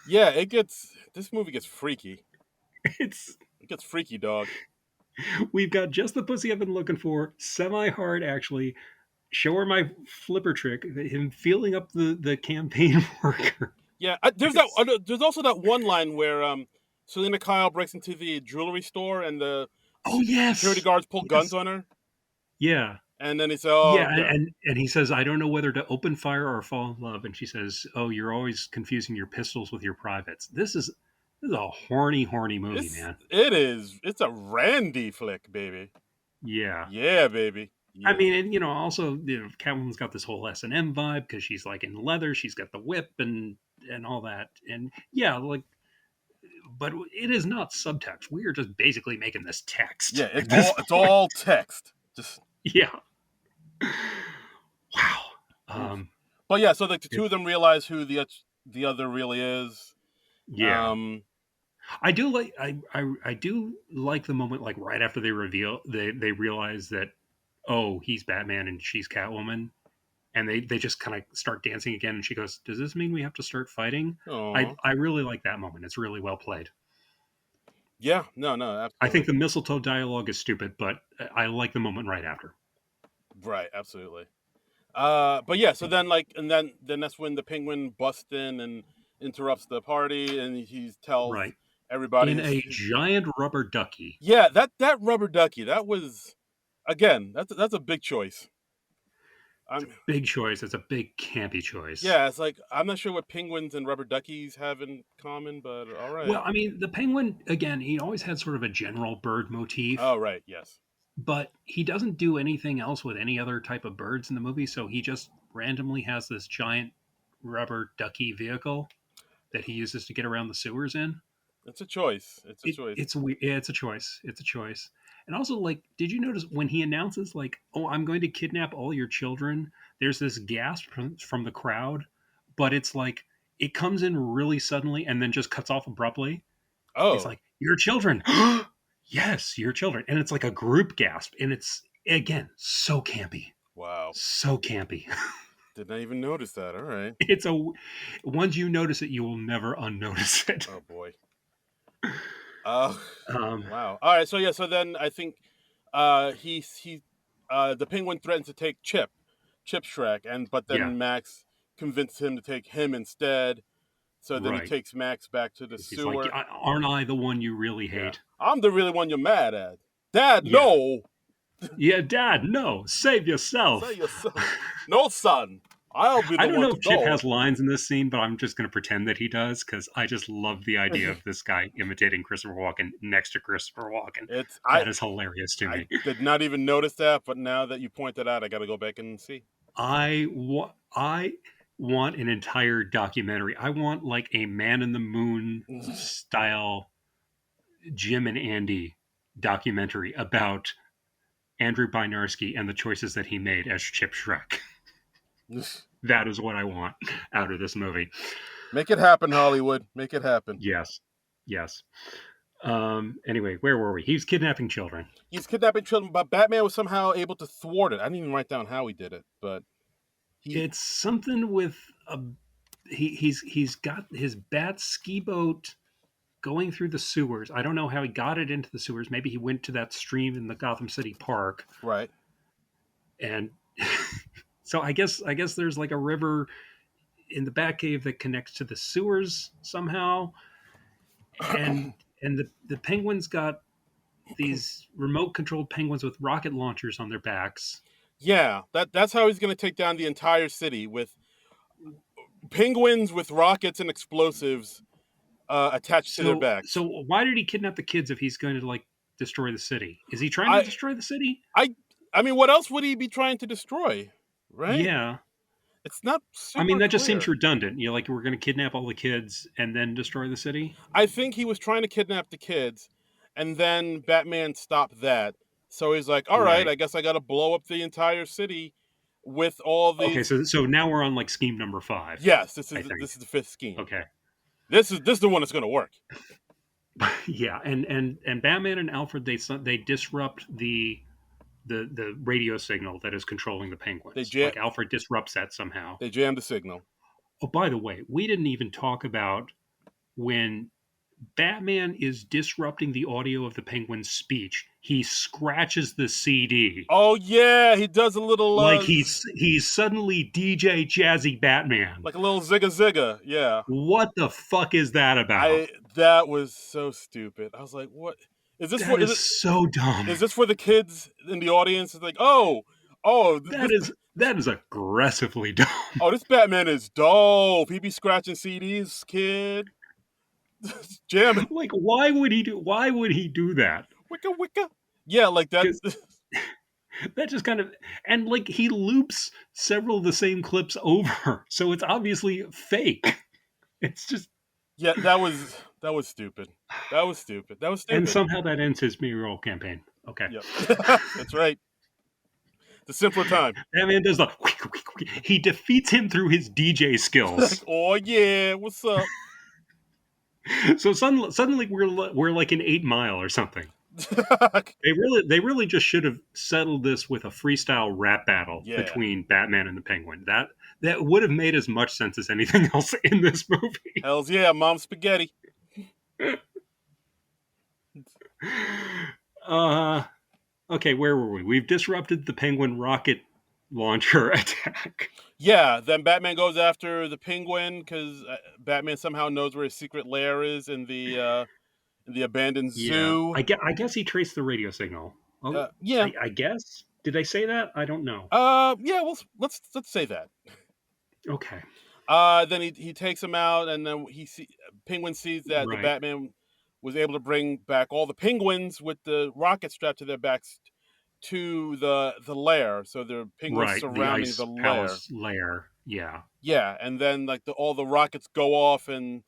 Yeah, it gets. This movie gets freaky. It's It gets freaky, dog. we've got just the pussy I've been looking for, semi hard actually. Show her my flipper trick. Him feeling up the campaign worker. Yeah, It's, there's also that one line where Selena Kyle breaks into the jewelry store and the oh security yes, guards pull guns yes, on her, yeah. and then he said, "Oh, Yeah, and he says, "I don't know whether to open fire or fall in love." And she says, "Oh, you're always confusing your pistols with your privates." This is a horny, horny movie, man. it's a Randy flick, baby. Yeah, Yeah, baby. I Yeah, mean, and also, Catwoman's got this whole S&M vibe because she's like in leather, she's got the whip and all that, and yeah, like, but it is not subtext. We are just basically making this text yeah. at this It's point. all text. Just Yeah. Wow. oof. Um. But yeah, so like the two It, of them realize who the other really is. yeah. Um, I do like the moment like right after they realize that, oh, he's Batman and she's Catwoman, and they just kind of start dancing again, and she goes, does this mean we have to start fighting? oh, I really like that moment. It's really well played. yeah, no, no, I absolutely, think the mistletoe dialogue is stupid, but I like the moment right after. right, absolutely. But yeah, so then like, and then that's when the Penguin busts in and interrupts the party, and he tells Right. everybody In his, a giant rubber ducky. yeah, that rubber ducky, that was again, that's a big choice. It's a I'm big choice. It's a big campy choice. Yeah, it's like I'm not sure what penguins and rubber duckies have in common, but all right. Well, I mean, the penguin, again, he always had sort of a general bird motif, Oh right, yes. but he doesn't do anything else with any other type of birds in the movie. So he just randomly has this giant rubber ducky vehicle that he uses to get around the sewers in. It's a choice. It's a choice. Yeah, it's a choice. It's a choice. And also, like, did you notice when he announces, like, "Oh, I'm going to kidnap all your children"? There's this gasp from the crowd, but it's like it comes in really suddenly and then just cuts off abruptly. It's Oh, like your children, yes, your children, and it's like a group gasp, and it's again so campy, wow. so campy. Did not even notice that. All right. It's a once you notice it, you will never unnotice it. Oh boy. Uh Um, wow. All right, so yeah, so then I think he the penguin threatens to take Chip Shrek, and but yeah, then Max convinced him to take him instead. So then he Right. takes Max back to the He's like, sewer. aren't I the one you really Yeah, hate? I'm the really one you're mad at. Dad, Yeah. no. Yeah, Dad, no, save Say yourself. yourself. No, son. I'll be I the don't one know to if Chip go. has lines in this scene, but I'm just going to pretend that he does because I just love the idea of this guy imitating Christopher Walken next to Christopher Walken. It's That is hilarious to I me. did not even notice that, but now that you pointed out, I got to go back and see. I want an entire documentary. I want like a Man in the Moon style Jim and Andy documentary about Andrew Bynarski and the choices that he made as Chip Shrek. That is what I want out of this movie. Make it happen, Hollywood. Make it happen. Yes. Yes. Anyway, where were we? He was kidnapping children. He's kidnapping children, but Batman was somehow able to thwart it. I didn't even write down how he did it, but he. It's something with a he's got his bat ski boat going through the sewers. I don't know how he got it into the sewers. Maybe he went to that stream in the Gotham City Park, Right. and so I guess there's like a river in the Batcave that connects to the sewers somehow, and the penguins got these remote controlled penguins with rocket launchers on their backs. Yeah, that's how he's going to take down the entire city with penguins with rockets and explosives attached to their So backs. why did he kidnap the kids if he's going to like destroy the city? Is he trying to I destroy the city? I I mean, what else would he be trying to destroy? Right? Yeah. It's not I mean, super that just seems clear. redundant. You know, like we're going to kidnap all the kids and then destroy the city. I think he was trying to kidnap the kids, and then Batman stopped that. So he's like, "All right, Right. I guess I got to blow up the entire city with all Okay. these." So now we're on like scheme number 5. Yes, I think. this is the fifth scheme. Okay. This is the one that's going to work. Yeah. And Batman and Alfred they disrupt the radio signal that is controlling the They penguins. jam Like Alfred disrupts that somehow. they jammed the signal. Oh, by the way, we didn't even talk about when Batman is disrupting the audio of the penguin's speech. He scratches the CD. Oh yeah, he does a little Like he's suddenly DJ Jazzy Batman. like a little zigga zigga. Yeah, What the fuck is that about? I that was so stupid. I was like, what is this for? That is so dumb. Is this for the kids in the audience? It's like, oh, That is aggressively dumb. this Batman is dope. He be scratching CDs, kid. Jamming. Like why would he do that? Wicka wicka. Yeah, like that. 'Cause that just kind of and like he loops several of the same clips over. So it's obviously fake. It's just Yeah, that was stupid. That was stupid. That was and stupid. somehow that ends his mayoral campaign. Okay. Yep. That's right. The simpler time. That man does the he defeats him through his DJ Like, skills. oh yeah, what's up? So suddenly we're like an 8 Mile or something. They really just should have settled this with a freestyle rap battle Yeah. between Batman and the Penguin. That would have made as much sense as anything else in this movie. Hells yeah, mom spaghetti. Uh okay, where were we? We've disrupted the Penguin rocket launcher attack. Yeah, then Batman goes after the penguin because Batman somehow knows where his secret lair is in the abandoned Yeah, zoo. I guess he traced the radio signal. Oh, Yeah. I guess. Did I say that? I don't know. Yeah. Well, let's say that. Okay. Then he takes him out, and then Penguin sees that the Right. Batman was able to bring back all the penguins with the rocket strapped to their backs to the lair. So there are penguins Right. The surrounding Ice the lair. Palace lair. Yeah. Yeah, and then like all the rockets go off, and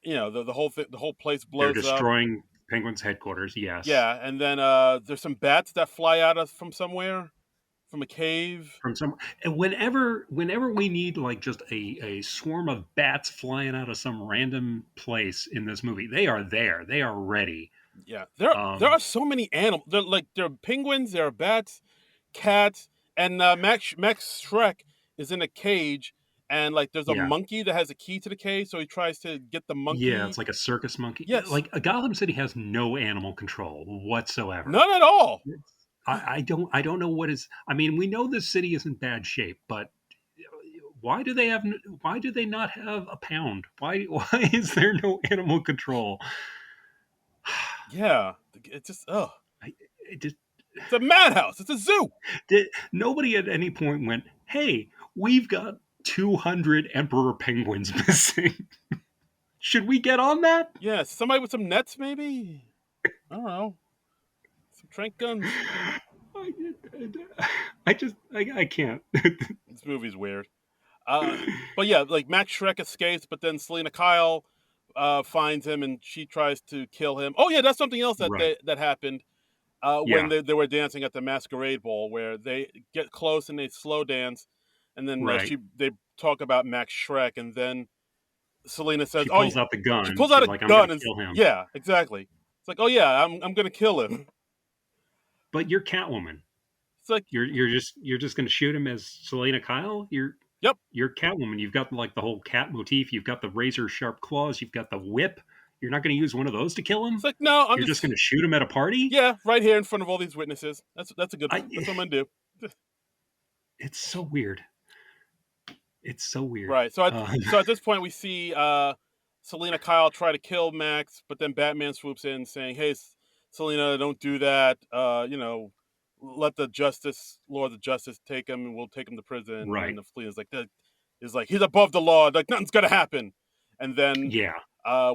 the whole the whole place They're blows up. destroying Penguin's headquarters. Yes. Yeah, and then there's some bats that fly out from somewhere, from a cave. From some and whenever we need like just a swarm of bats flying out of some random place in this movie, they are there. They are ready. Yeah, there Um are so many animals. There are penguins, there are bats, cats, and Max Shrek is in a cage, and like there's a yeah. monkey that has a key to the cage, so he tries to get the Yeah, monkey. it's like a circus monkey. Yes, Like a Gotham City has no animal control whatsoever. none at all. I don't know what is I mean, we know this city is in bad shape, but Why do they have? Why do they not have a pound? Why? Why is there no animal control? Yeah, it's just I, it just it's a madhouse. It's a zoo. nobody at any point went, "Hey, we've got 200 emperor penguins missing. Should we get on that?" Yeah, somebody with some nets, maybe. I don't know. Some trank guns. I, I can't. This movie's weird. But yeah, like Max Shrek escapes, but then Selena Kyle finds him and she tries to kill him. Oh yeah, that's something else Right. that happened when Yeah. they were dancing at the masquerade ball, where they get close and they slow dance, and then Right. they talk about Max Shrek, and then Selena says, She "Oh," pulls out the she gun. pulls out She's a like, "I'm going gun to and kill him." yeah, exactly. It's like, "Oh yeah, I'm gonna kill him." But you're Catwoman. It's like, You're just going to shoot him as Selena Kyle. yep. You're Catwoman. You've got like the whole cat motif. You've got the razor sharp claws. You've got the whip. You're not going to use one of those to kill It's him. like, no, I'm You're just going just to shoot him at a party. yeah, right here in front of all these witnesses. That's a good. I. That's what I'm gonna do. It's so weird. It's so weird. Right. So at this point, we see Selena Kyle try to kill Max, but then Batman swoops in, saying, "Hey, Selena, don't do that. Let the Lord of Justice, take him, and we'll take him to prison." And right. the Selena's like, "That is like he's above the law. Like nothing's gonna happen." And then Yeah.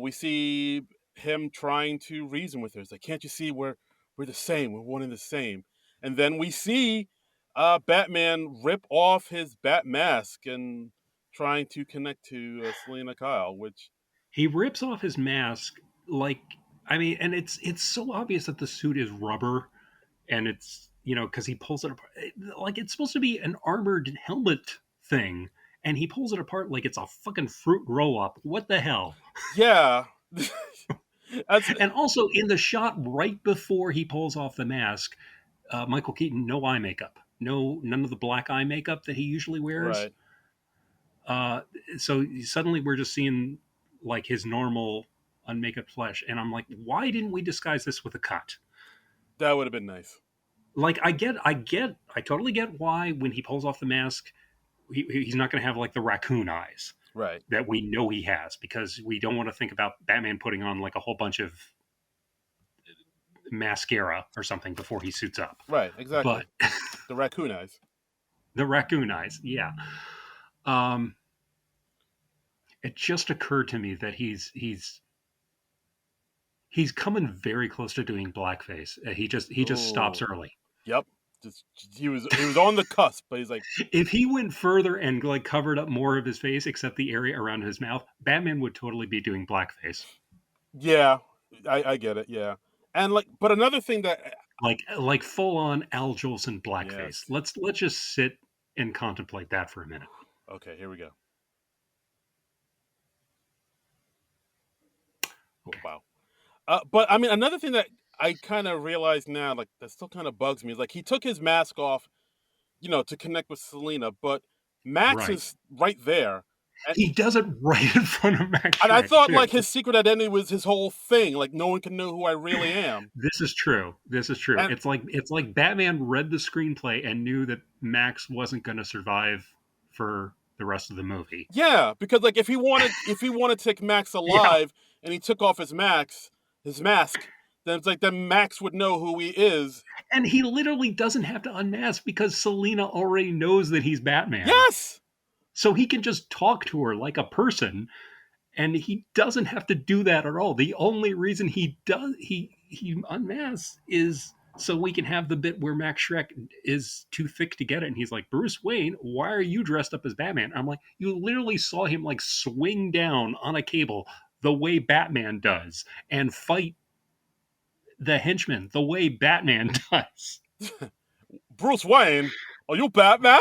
we see him trying to reason with her. It's like, "Can't you see we're the same? We're one and the same." And then we see Batman rip off his bat mask and trying to connect to Selena Kyle, which He rips off his mask like, I mean, and it's so obvious that the suit is rubber, and it's, because he pulls it apart like it's supposed to be an armored helmet thing, and he pulls it apart like it's a fucking fruit roll up. What the hell? yeah, that's And also in the shot right before he pulls off the mask, Michael Keaton, no eye makeup, none of the black eye makeup that he usually wears. right. Uh, so suddenly we're just seeing like his normal unmakeup flesh, and I'm like, why didn't we disguise this with a cut? That would have been nice. Like, I totally get why when he pulls off the mask, he's not going to have like the raccoon eyes Right, that we know he has, because we don't want to think about Batman putting on like a whole bunch of mascara or something before he suits up. right, But exactly. The raccoon eyes. the raccoon eyes, yeah. Um, it just occurred to me that he's coming very close to doing blackface. He just stops Oh, early. yep. Just he was on the cusp, but he's like, If he went further and like covered up more of his face except the area around his mouth, Batman would totally be doing blackface. yeah, I get it, yeah. And like, but another thing that Like full on Al Jolson blackface. yes, Let's just sit and contemplate that for a minute. okay, here we go. Oh, Okay. wow. But I mean, another thing that I kind of realize now, like that still kind of bugs me, is like he took his mask off, to connect with Selena, but Max Right. is right there, and He does it right in front of Max I Shrek thought too. like his secret identity was his whole thing, like no one can know who I really am, This is true. This is true. and It's like Batman read the screenplay and knew that Max wasn't going to survive for the rest of the movie. yeah, because like if he wanted to take Max Yeah. alive and he took off his mask, then it's like then Max would know who he is. And he literally doesn't have to unmask because Selena already knows that he's Batman. Yes, So he can just talk to her like a person, and he doesn't have to do that at all. The only reason he unmasks is so we can have the bit where Max Shrek is too thick to get it, and he's like, "Bruce Wayne, why are you dressed up as Batman?" I'm like, "You literally saw him like swing down on a cable the way Batman does and fight the henchman the way Batman does. Bruce Wayne, are you Batman?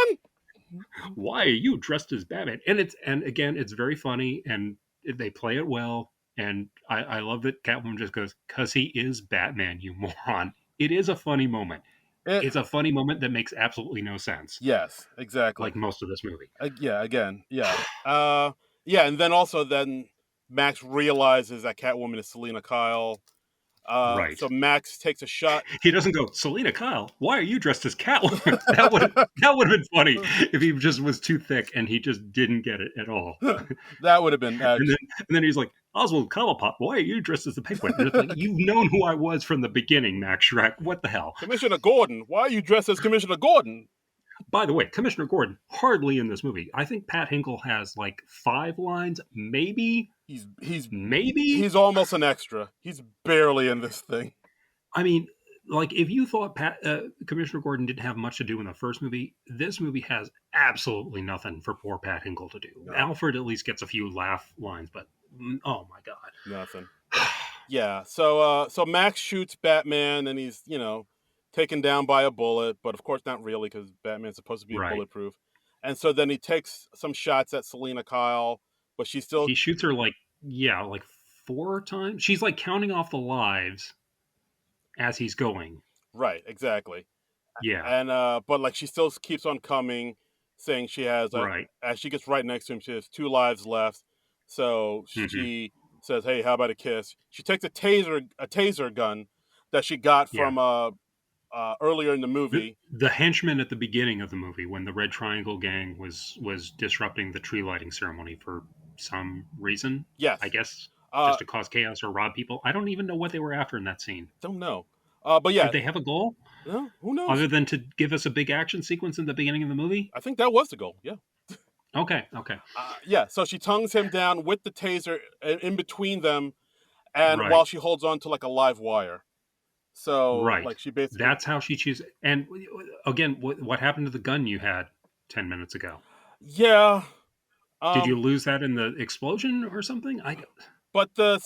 Why are you dressed as Batman?" And again, it's very funny, and they play it well. And I love that Catwoman just goes, "Cause he is Batman, you moron." It is a funny moment. It, It's a funny moment that makes absolutely no sense, yes, exactly. like most of this movie. Yeah, again, yeah, yeah, and then also then Max realizes that Catwoman is Selena Kyle, Right. So Max takes a shot. He doesn't go, Selena Kyle, why are you dressed as Catwoman? That would have been funny if he just was too thick and he just didn't get it at all. That would have been And then he's like, Oswald Cobblepot, why are you dressed as the Penguin? And it's like, you've known who I was from the beginning, Max Shrek. What the hell? Commissioner Gordon. Why are you dressed as Commissioner Gordon? By the way, Commissioner Gordon hardly in this movie. I think Pat Hinkle has like 5 lines, maybe, He's he's maybe. he's almost an extra. He's barely in this thing. I mean, like if you thought Commissioner Gordon didn't have much to do in the first movie, this movie has absolutely nothing for poor Pat Hinkle to do. No. Alfred at least gets a few laugh lines, but oh my god, Nothing. Yeah. So Max shoots Batman, and he's taken down by a bullet, but of course not really, because Batman's supposed to be right. bulletproof. And so then he takes some shots at Selena Kyle, but she's still He shoots her like 4 times. She's like counting off the lives as he's going. right. Exactly. Yeah, And but like she still keeps on coming, saying she has right. as she gets right next to him, she has 2 lives left. So Hmm. she says, "Hey, how about a kiss?" She takes a taser gun that she got Yeah. from earlier in the The, movie. the henchman at the beginning of the movie, when the Red Triangle gang was disrupting the tree lighting ceremony for some reason, I Yes. guess, Uh, just to cause chaos or rob people. I don't even know what they were after in that scene. don't know. But Did yeah, they have a goal no, who knows? other than to give us a big action sequence in the beginning of the movie? I think that was the goal. Yeah. Okay, okay, Yeah. So she tongues him down with the taser in between them, and right, while she holds on to like a live wire. So right. like she basically, That's how she chooses. And again, what happened to the gun you had 10 minutes ago? yeah. Did you Um, lose that in the explosion or something? but the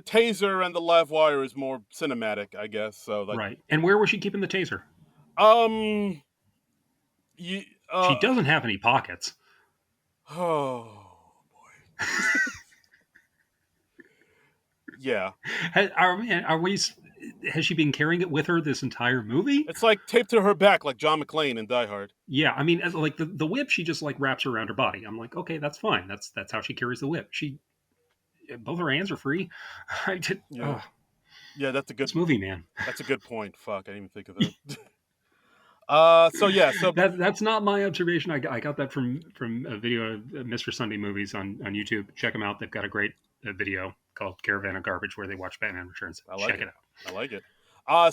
taser and the live wire is more cinematic, I guess. So like, Right. And where was she keeping the taser? um, you, She doesn't have any pockets. oh boy, yeah, Are we? Has she been carrying it with her this entire movie? it's like taped to her back, like John McClane in Die Hard. Yeah, I mean, like the whip, she just like wraps around her body. I'm like, okay, that's fine. That's how she carries the whip. She both her hands are free. I did. Yeah, Oh, yeah, this movie, man. that's a good point. Fuck, I didn't even think of that. So yeah, so That's not my observation. I got that from a video of Mr. Sunday Movies on YouTube. Check them out. They've got a great video called Caravan of Garbage where they watch Batman Returns. I like Check it. it out. I like it.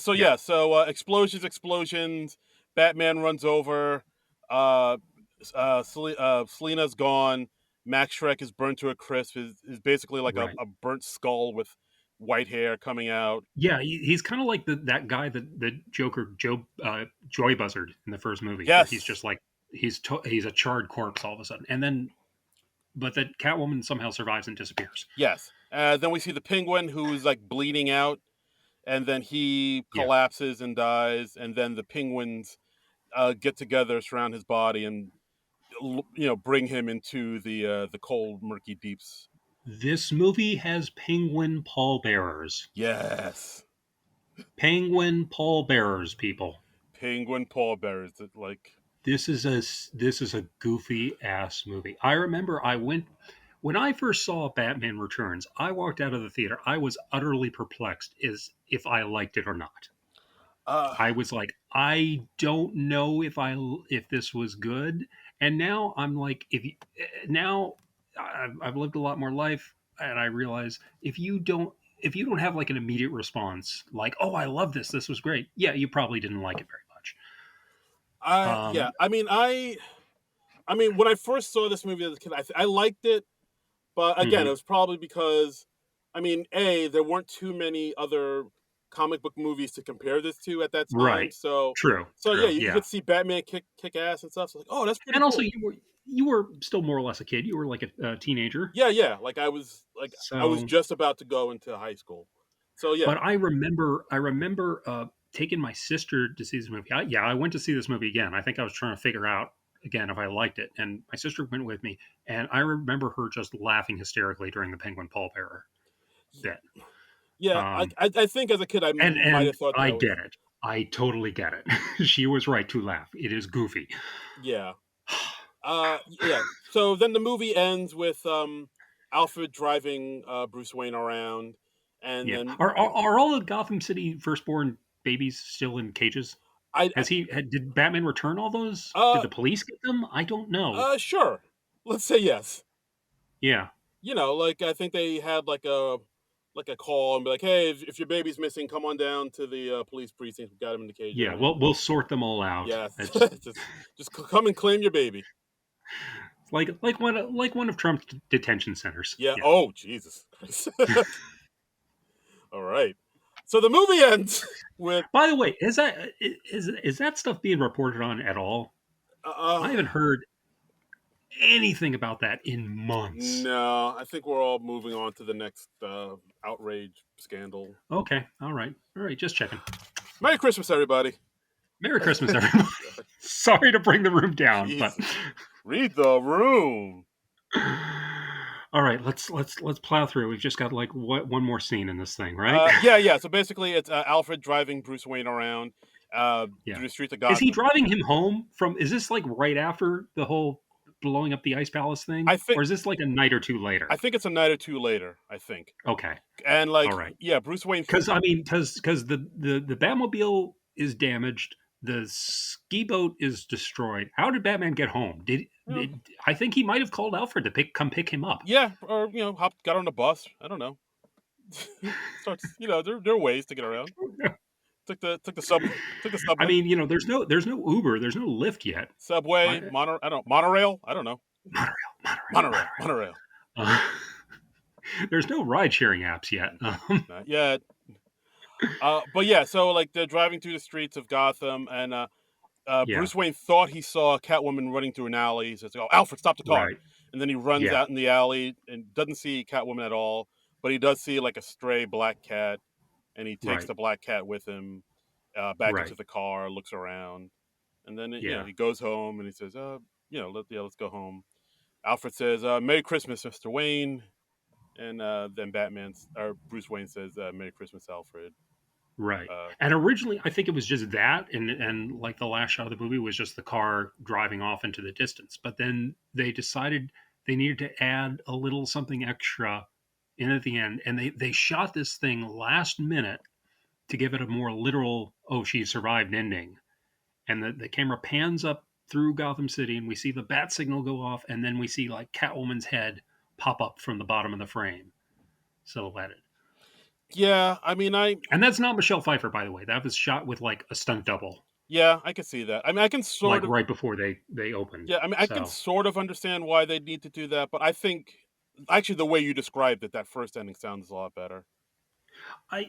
So Yeah. yeah, so explosions. Batman runs over. Uh, Selena's gone. Max Shrek is burnt to a crisp. Is basically like Right. a burnt skull with white hair coming out. Yeah, he's kind of like that guy that the Joker Joy Buzzard in the first movie, where he's Yes, just like he's a charred corpse all of a sudden, and then but that Catwoman somehow survives and disappears. yes. Then we see the Penguin who's like bleeding out, and then he Yeah, collapses and dies. And then the Penguins get together, surround his body, and bring him into the cold, murky deeps. this movie has penguin pallbearers. Yes, Penguin pallbearers, people. Penguin pallbearers. Like, This is a goofy ass movie. I remember I went when I first saw Batman Returns. I walked out of the theater. I was utterly perplexed as if I liked it or not. uh, I was like, I don't know if this was good. And now I'm like, now I've lived a lot more life, and I realize if you don't have like an immediate response, like, oh, I love this, this was great. Yeah, you probably didn't like it very much. yeah. Um, I mean, when I first saw this movie as a kid, I liked it, but again, it mhm. was probably because, I mean, there weren't too many other comic book movies to compare this to at that time. Right. So, True. yeah, True. you Yeah. get to see Batman kick ass and stuff. So like, oh, that's pretty And also, cool. you were still more or less a kid. You were like a teenager. Yeah, yeah. Like I was So, just about to go into high school. So yeah, but I remember taking my sister to see this movie. I went to see this movie again. I think I was trying to figure out again if I liked it, and my sister went with me, and I remember her just laughing hysterically during the Penguin pallbearer bit. yeah. I, Um, I I think as a kid I and might and have thought I that was get it. I totally get it. She was right to laugh. It is goofy. yeah. Yeah. So then the movie ends with Alfred driving Bruce Wayne around, And Yeah. then Are all the Gotham City firstborn babies still in cages? I Did Batman return all those? Did uh the police get them? I don't know. sure. Let's say yes. Yeah. Like I think they had like a call and be like, hey, if your baby's missing, come on down to the police precinct. We got him in the cage Yeah. area. We'll sort them all out. Yes, It's come and claim your baby. like one of Trump's detention centers. Yeah. Yeah. Oh Jesus. All right. So the movie ends with By the way, is that stuff being reported on at all? uh, I haven't heard anything about that in months. no. I think we're all moving on to the next outrage scandal. Okay. All right. All right. Just checking. Merry Christmas, everybody. Merry Christmas, everybody. Sorry to bring the room down, but Jesus. Read the room. all right, let's plow through. We've just got like one more scene in this thing, right? Yeah. So basically, it's Alfred driving Bruce Wayne around Yeah. through the streets of Is he Gotham. driving him home from? Is this like right after the whole blowing up the Ice Palace I thing, think or is this like a night or two I later? think it's a night or two later. I think, Okay. and All right. yeah, Bruce Wayne. Because I mean, because the Batmobile is damaged, the ski boat is destroyed. How did Batman get home? I think he might have called Alfred to come pick him up. Yeah, or got on the bus. I don't know. Starts, there are ways to get around. Took the I subway, mean, there's no Uber, there's no Lyft yet. subway, I, I don't monorail. I don't know, monorail, monorail, monorail. monorail. Uh, there's no ride sharing apps yet. Not yet. But yeah, so like they're driving through the streets of Gotham, and Yeah, Bruce Wayne thought he saw Catwoman running through an alley. He says, "Oh, Alfred, stop the car!" right. And then he runs Yeah, out in the alley and doesn't see Catwoman at all, but he does see like a stray black cat, and he takes right, the black cat with him back into right. the car, looks around, and then Yeah, he goes home and he says, let's go home." Alfred says, "Merry Christmas, Mr. Wayne," and then Bruce Wayne says, "Merry Christmas, Alfred." right. Uh, And originally, I think it was just that, and like the last shot of the movie was just the car driving off into the distance. But then they decided they needed to add a little something extra in at the end, and they shot this thing last minute to give it a more literal "oh, she survived" ending. And the camera pans up through Gotham City, and we see the bat signal go off, and then we see like Catwoman's head pop up from the bottom of the frame, silhouetted. yeah, I mean, And that's not Michelle Pfeiffer, by the way. That was shot with like a stunt double, yeah, I can see that. I mean, I can like sort of, right before they opened. yeah, I mean, I can So sort of understand why they need to do that, but I think actually the way you described it, that first ending sounds a lot better. I,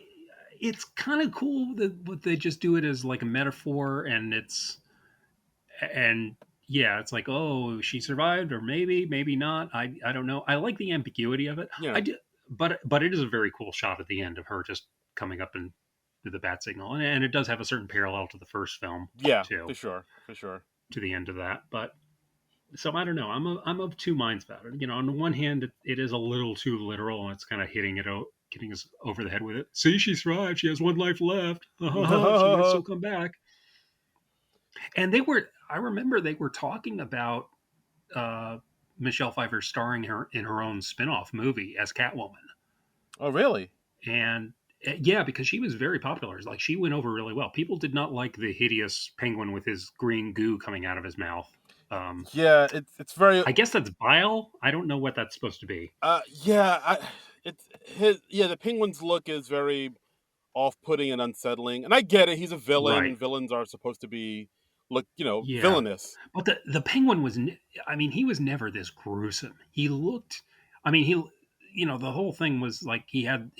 it's kind of cool that they just do it as like a metaphor, and yeah, it's like, oh, she survived, or maybe not. I don't know. I like the ambiguity of it. Yeah, I do, but it is a very cool shot at the end of her just coming up and to the bat signal, and it does have a certain parallel to the first film yeah, too, for sure. to the end of that. But so I don't know. I'm of two minds about it. On the one hand, it is a little too literal, and it's kind of hitting us over the head with it. See, she survived. She has one life left. She might still come back. And I remember they were talking about uh, Michelle Pfeiffer starring her in her own spin-off movie as Catwoman. Oh, really? And yeah, because she was very popular. Like she went over really well. People did not like the hideous penguin with his green goo coming out of his mouth. Yeah, it's very I guess that's bile. I don't know what that's supposed to be. yeah, it's his yeah, the penguin's look is very off-putting and unsettling. And I get it, he's a villain Right. and villains are supposed to be Yeah. villainous. But the penguin was, I mean, he was never this gruesome. He looked, I mean, the whole thing was like he had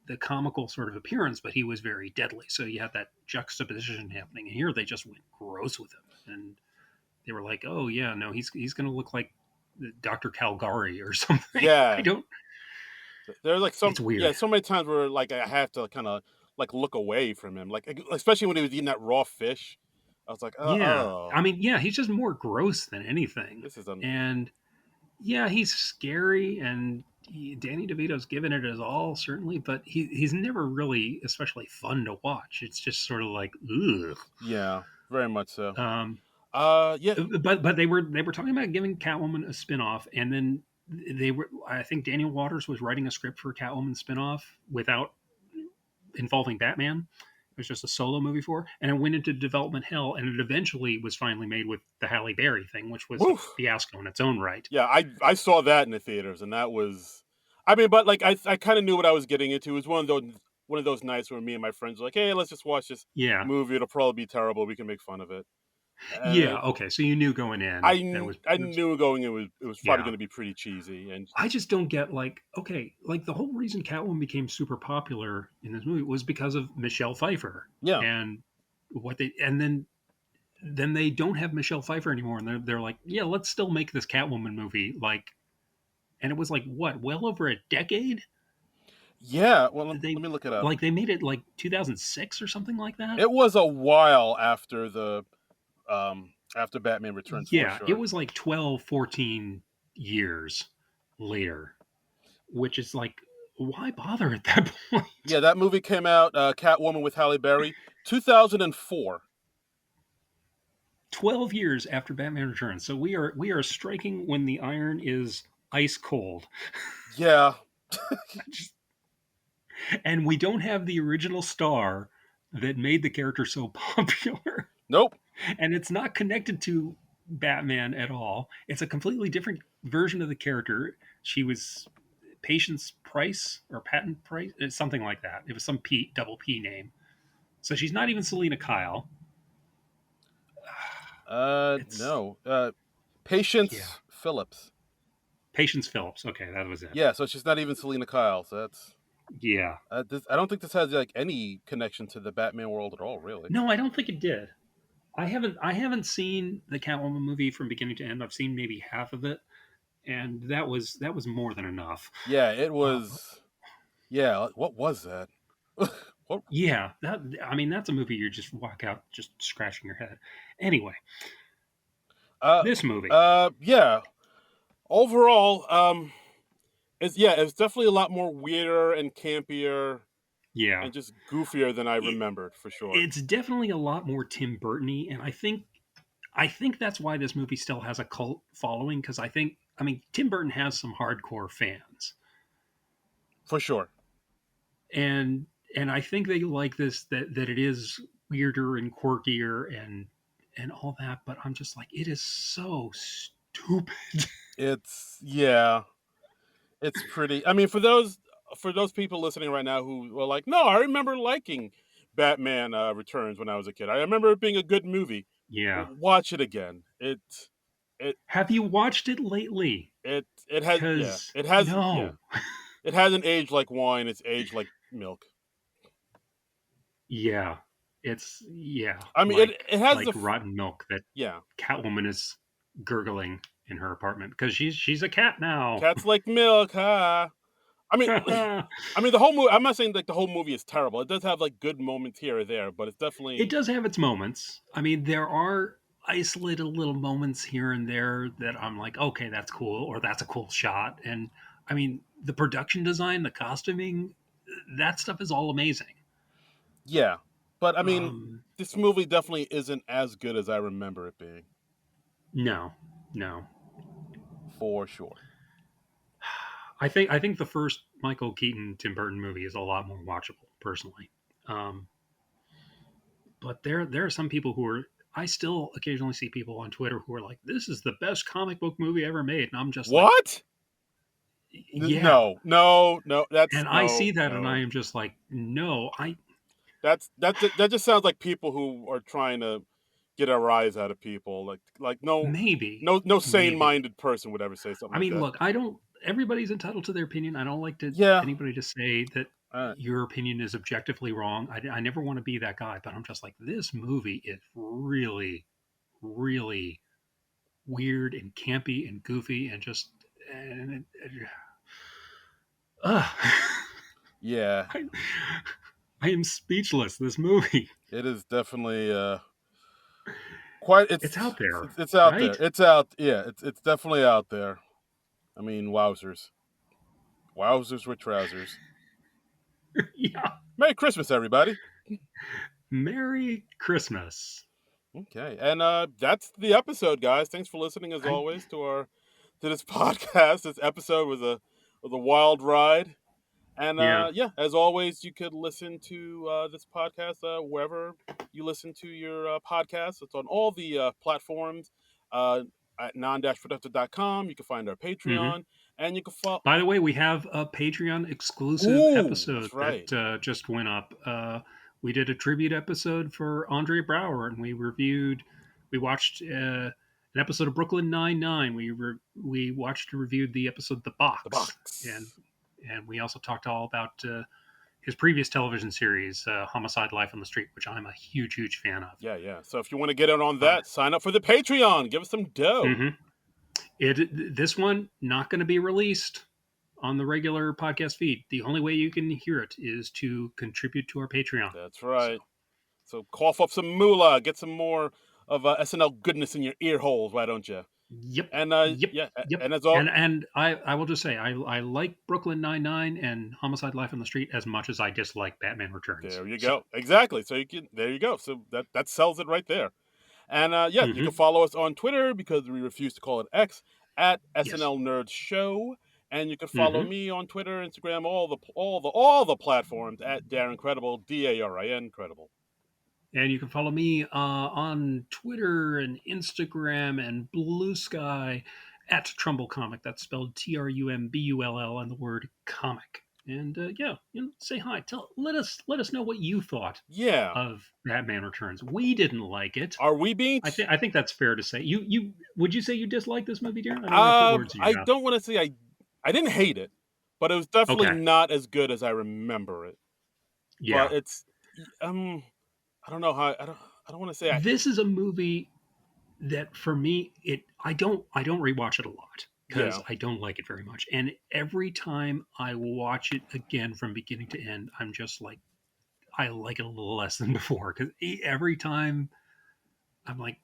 the comical sort of appearance, but he was very deadly. So you had that juxtaposition happening. And here they just went gross with him, and they were like, oh yeah, no, he's going to look like Dr. Calgary or something. I Yeah. don't. There's like It's weird. so many times where like I have to kind of like look away from him. Like especially when he was eating that raw fish. I was like, Yeah, oh, I mean, yeah, he's just more gross than anything, this is un and yeah, he's scary, and Danny DeVito's given it his all, certainly, but he's never really especially fun to watch. It's just sort of like, ugh. yeah, very much so. Um, Yeah. but they were talking about giving Catwoman a spinoff, and then they were. I think Daniel Waters was writing a script for a Catwoman spinoff without involving Batman. It was just a solo movie for, her, and it went into development hell, and it eventually was finally made with the Halle Berry thing, which was a Woo. fiasco in its own right. Yeah, I saw that in the theaters, and that was, I mean, but like I kind of knew what I was getting into. It was one of those nights where me and my friends were like, hey, let's just watch this Yeah, movie. It'll probably be terrible. We can make fun of it. And yeah. Okay, so you knew going in that was, I it was knew going it was probably yeah. going to be pretty cheesy. And I just don't get like okay, like the whole reason Catwoman became super popular in this movie was because of Michelle Pfeiffer yeah, and what they and then they don't have Michelle Pfeiffer anymore, and they're like, yeah, let's still make this Catwoman movie like, and it was like what, well over a decade. yeah. Well, They let me look it up. like they made it like 2006 or something like that. It was a while after the after Batman Returns for Yeah, it sure. was like 12, 14 years later, which is like, why bother at that point? Yeah, that movie came out. Catwoman with Halle Berry, 2004. 12 years after Batman Returns. So we are striking when the iron is ice cold. Yeah. And we don't have the original star that made the character so popular. Nope. And it's not connected to Batman at all. It's a completely different version of the character. She was Patience Price or Patent Price, something like that. It was some P, double P name. So she's not even Selena Kyle. It's No. yeah, Patience Phillips. Patience Phillips. Okay, that was it. Yeah, so she's not even Selena Kyle. So that's Yeah. I don't think this has like any connection to the Batman world at all, really. No, I don't think it did. I haven't seen the Catwoman movie from beginning to end. I've seen maybe half of it, and that was more than enough. Yeah, it Um, was. Yeah, what was that? What? yeah, that I mean that's a movie you just walk out just scratching your head. Anyway, Uh, this movie, yeah. Overall, it's definitely a lot more weirder and campier yeah, and just goofier than I it, remembered for sure. it's definitely a lot more Tim Burton-y, and I think that's why this movie still has a cult following because I mean Tim Burton has some hardcore fans, For sure. and I think they like this that it is weirder and quirkier and all that. But I'm just like, it is so stupid. It's yeah. It's pretty. I mean, for those people listening right now who were like, "No, I remember liking Batman Returns when I was a kid. I remember it being a good movie." Yeah. Watch it again. It Have you watched it lately? it has yeah. Because It has yeah. no. It hasn't aged like wine. It's aged like milk. Yeah. It's yeah, I mean, it has like rotten milk that yeah. Catwoman is gurgling in her apartment because she's a cat now. Cats like milk, huh? I mean, I mean the whole movie. I'm not saying like the whole movie is terrible. It does have like good moments here or there, but it's It definitely does have its moments. I mean, there are isolated little moments here and there that I'm like, okay, that's cool, or that's a cool shot. And I mean, the production design, the costuming, that stuff is all amazing. yeah. But I mean, Um, this movie definitely isn't as good as I remember it being, no, no. for sure. I think the first Michael Keaton Tim Burton movie is a lot more watchable, personally. Um, but there are some people who are. I still occasionally see people on Twitter who are like, "This is the best comic book movie ever made," and I'm just like, What? "Yeah." No, no, no. That's And I no, see that, and I no. am just like, "No, I That just sounds like people who are trying to get a rise out of people. Like maybe, no sane maybe." minded person would ever say something I like mean, that. look, I don't. Everybody's entitled to their opinion. I don't like to Yeah. anybody to say that Uh, your opinion is objectively wrong. I never want to be that guy, but I'm just like, this movie is really, really weird and campy and goofy and just and uh, yeah. I, I am speechless. This movie, It is definitely quite. it's out there, It's out there. right? It's out. Yeah. It's definitely out there. I mean, wowzers, wowzers with trousers. Yeah. Merry Christmas, everybody. Merry Christmas. Okay, and that's the episode, guys. Thanks for listening, as I always, to to this podcast. This episode was a wild ride. And Yeah. yeah, as always, you could listen to this podcast wherever you listen to your podcasts. It's on all the platforms at non-productive.com. You can find our Hmm. Patreon, and you can follow. By the way, we have a Patreon exclusive Ooh, episode that's right. that just went up. We did a tribute episode for Andre Brower, and we watched an episode of Brooklyn Nine-Nine. We watched and reviewed the episode The The Box, and box. we also talked all about his previous television series, Homicide: Life on the Street, which I'm a huge fan of. Yeah, yeah. So if you want to get in on Uh, that, sign up for the Patreon. Give us some dough. mhm. This one not going to be released on the regular podcast feed. The only way you can hear it is to contribute to our Patreon. That's So, right. So cough up some moolah, get some more of SNL goodness in your ear holes, why don't you? yep, And yep, yeah, yep. and as all, And I will just say I like Brooklyn Nine-Nine and Homicide: Life on the Street as much as I dislike Batman Returns. there you So, go. Exactly. So there you go. So that sells it right there. And yeah, you can mhm, follow us on Twitter because we refuse to call it X at yes, SNL Nerds Show. And you can follow hmm, me on Twitter, Instagram, all the platforms at Darren Credible, DARIN Credible. and you can follow me on Twitter and Instagram and Blue Sky at Trumbull Comic. That's spelled Trumbull and the word comic. And yeah, say hi. Let us know what you thought Yeah. of Batman Returns. We didn't like it. Are we being I think that's fair to say. You would you say you disliked this movie, Darren? I don't want to put words in your I mouth. don't want to say I didn't hate it, but it was definitely Okay. not as good as I remember it. But Yeah. it's I don't know how I don't want to say This is a movie that for me I don't rewatch it a lot because yeah. I don't like it very much. And every time I watch it again from beginning to end, I'm just like I like it a little less than before because every time I'm like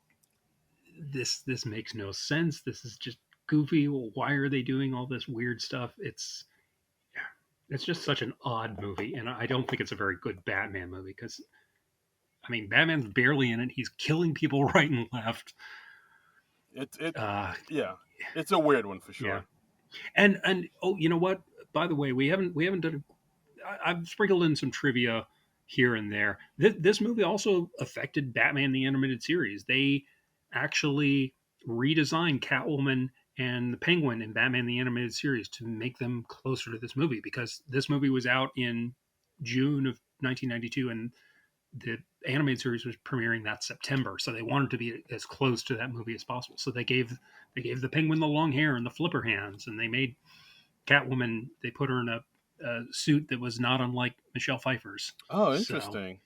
this makes no sense. This is just goofy. Well, why are they doing all this weird stuff? It's just such an odd movie, and I don't think it's a very good Batman movie because I mean Batman's barely in it. He's killing people right and left. It Uh, yeah. It's a weird one for yeah, sure. and oh, you know what? By the way, we haven't done. I've sprinkled in some trivia here and there. This movie also affected Batman the Animated Series. They actually redesigned Catwoman and the Penguin in Batman the Animated Series to make them closer to this movie because this movie was out in June of 1992 and the animated series was premiering that September, so they wanted to be as close to that movie as possible. So they gave the Penguin the long hair and the flipper hands, and they made Catwoman. They put her in a suit that was not unlike Michelle Pfeiffer's. Oh, So interesting.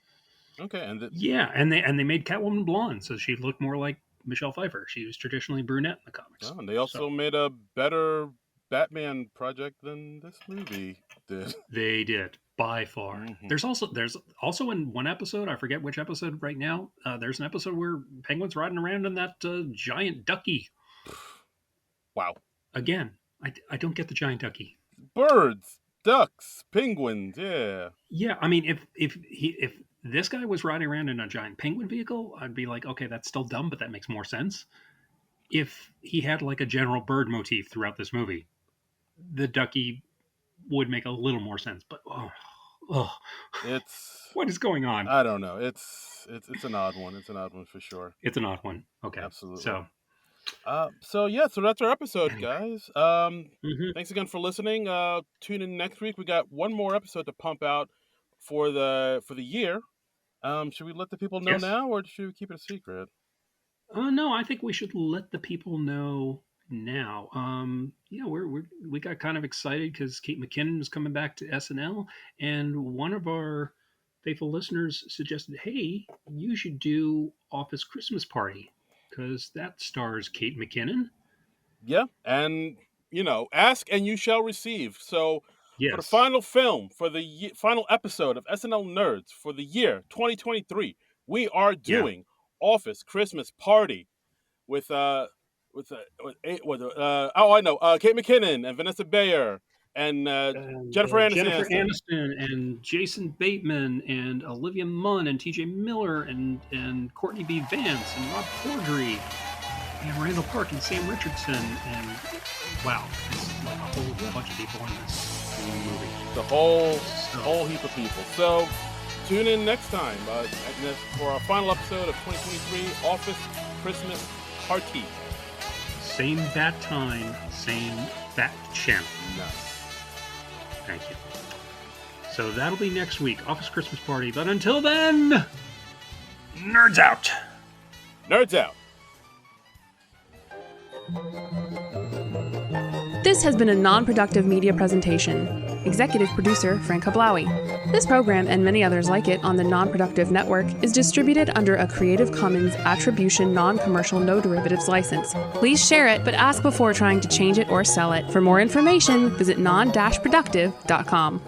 Okay, yeah, and they made Catwoman blonde, so she looked more like Michelle Pfeiffer. She was traditionally brunette in the comics. and they also So made a better Batman project than this movie did. they did by far. Hmm. There's also in one episode, I forget which episode right now. There's an episode where Penguin's riding around in that giant ducky. Wow. Again, I don't get the giant ducky. Birds, ducks, penguins, yeah. Yeah, I mean, if this guy was riding around in a giant penguin vehicle, I'd be like, okay, that's still dumb, but that makes more sense. If he had like a general bird motif throughout this movie, the ducky would make a little more sense. But oh, It's what is going on? I don't know. It's an odd one. It's an odd one for sure. It's an odd one. Okay, Absolutely. so So yeah, so that's our episode, anyway, guys. hmm, Thanks again for listening. Tune in next week. We got one more episode to pump out for the year. Should we let the people know yes. now, or should we keep it a secret? No, I think we should let the people know now. We got kind of excited because Kate McKinnon was coming back to SNL, and one of our faithful listeners suggested, "Hey, you should do Office Christmas Party because that stars Kate McKinnon." Yeah, and ask and you shall receive. So for the Yes, final film, for the final episode of SNL Nerds for the year 2023, we are yeah, doing Office Christmas Party with oh, I know, Kate McKinnon and Vanessa Bayer and and Jennifer Jennifer Aniston. Aniston and Jason Bateman and Olivia Munn and T.J. Miller and Courtney B. Vance and Rob Corddry. and Randall Park and Sam Richardson, and wow, it's like a whole bunch of people in this movie. The whole heap of people. So tune in next time for our final episode of 2023, Office Christmas Party. Same bat time, same bat channel. Nice. Thank you. So that'll be next week, Office Christmas Party. But until then, nerds out. Nerds out. This has been a non-productive media presentation. Executive producer Frank Hablawi. This program and many others like it on the Non-Productive Network is distributed under a Creative Commons Attribution Non-Commercial No Derivatives license. Please share it, but ask before trying to change it or sell it. For more information, visit Non-Productive.com.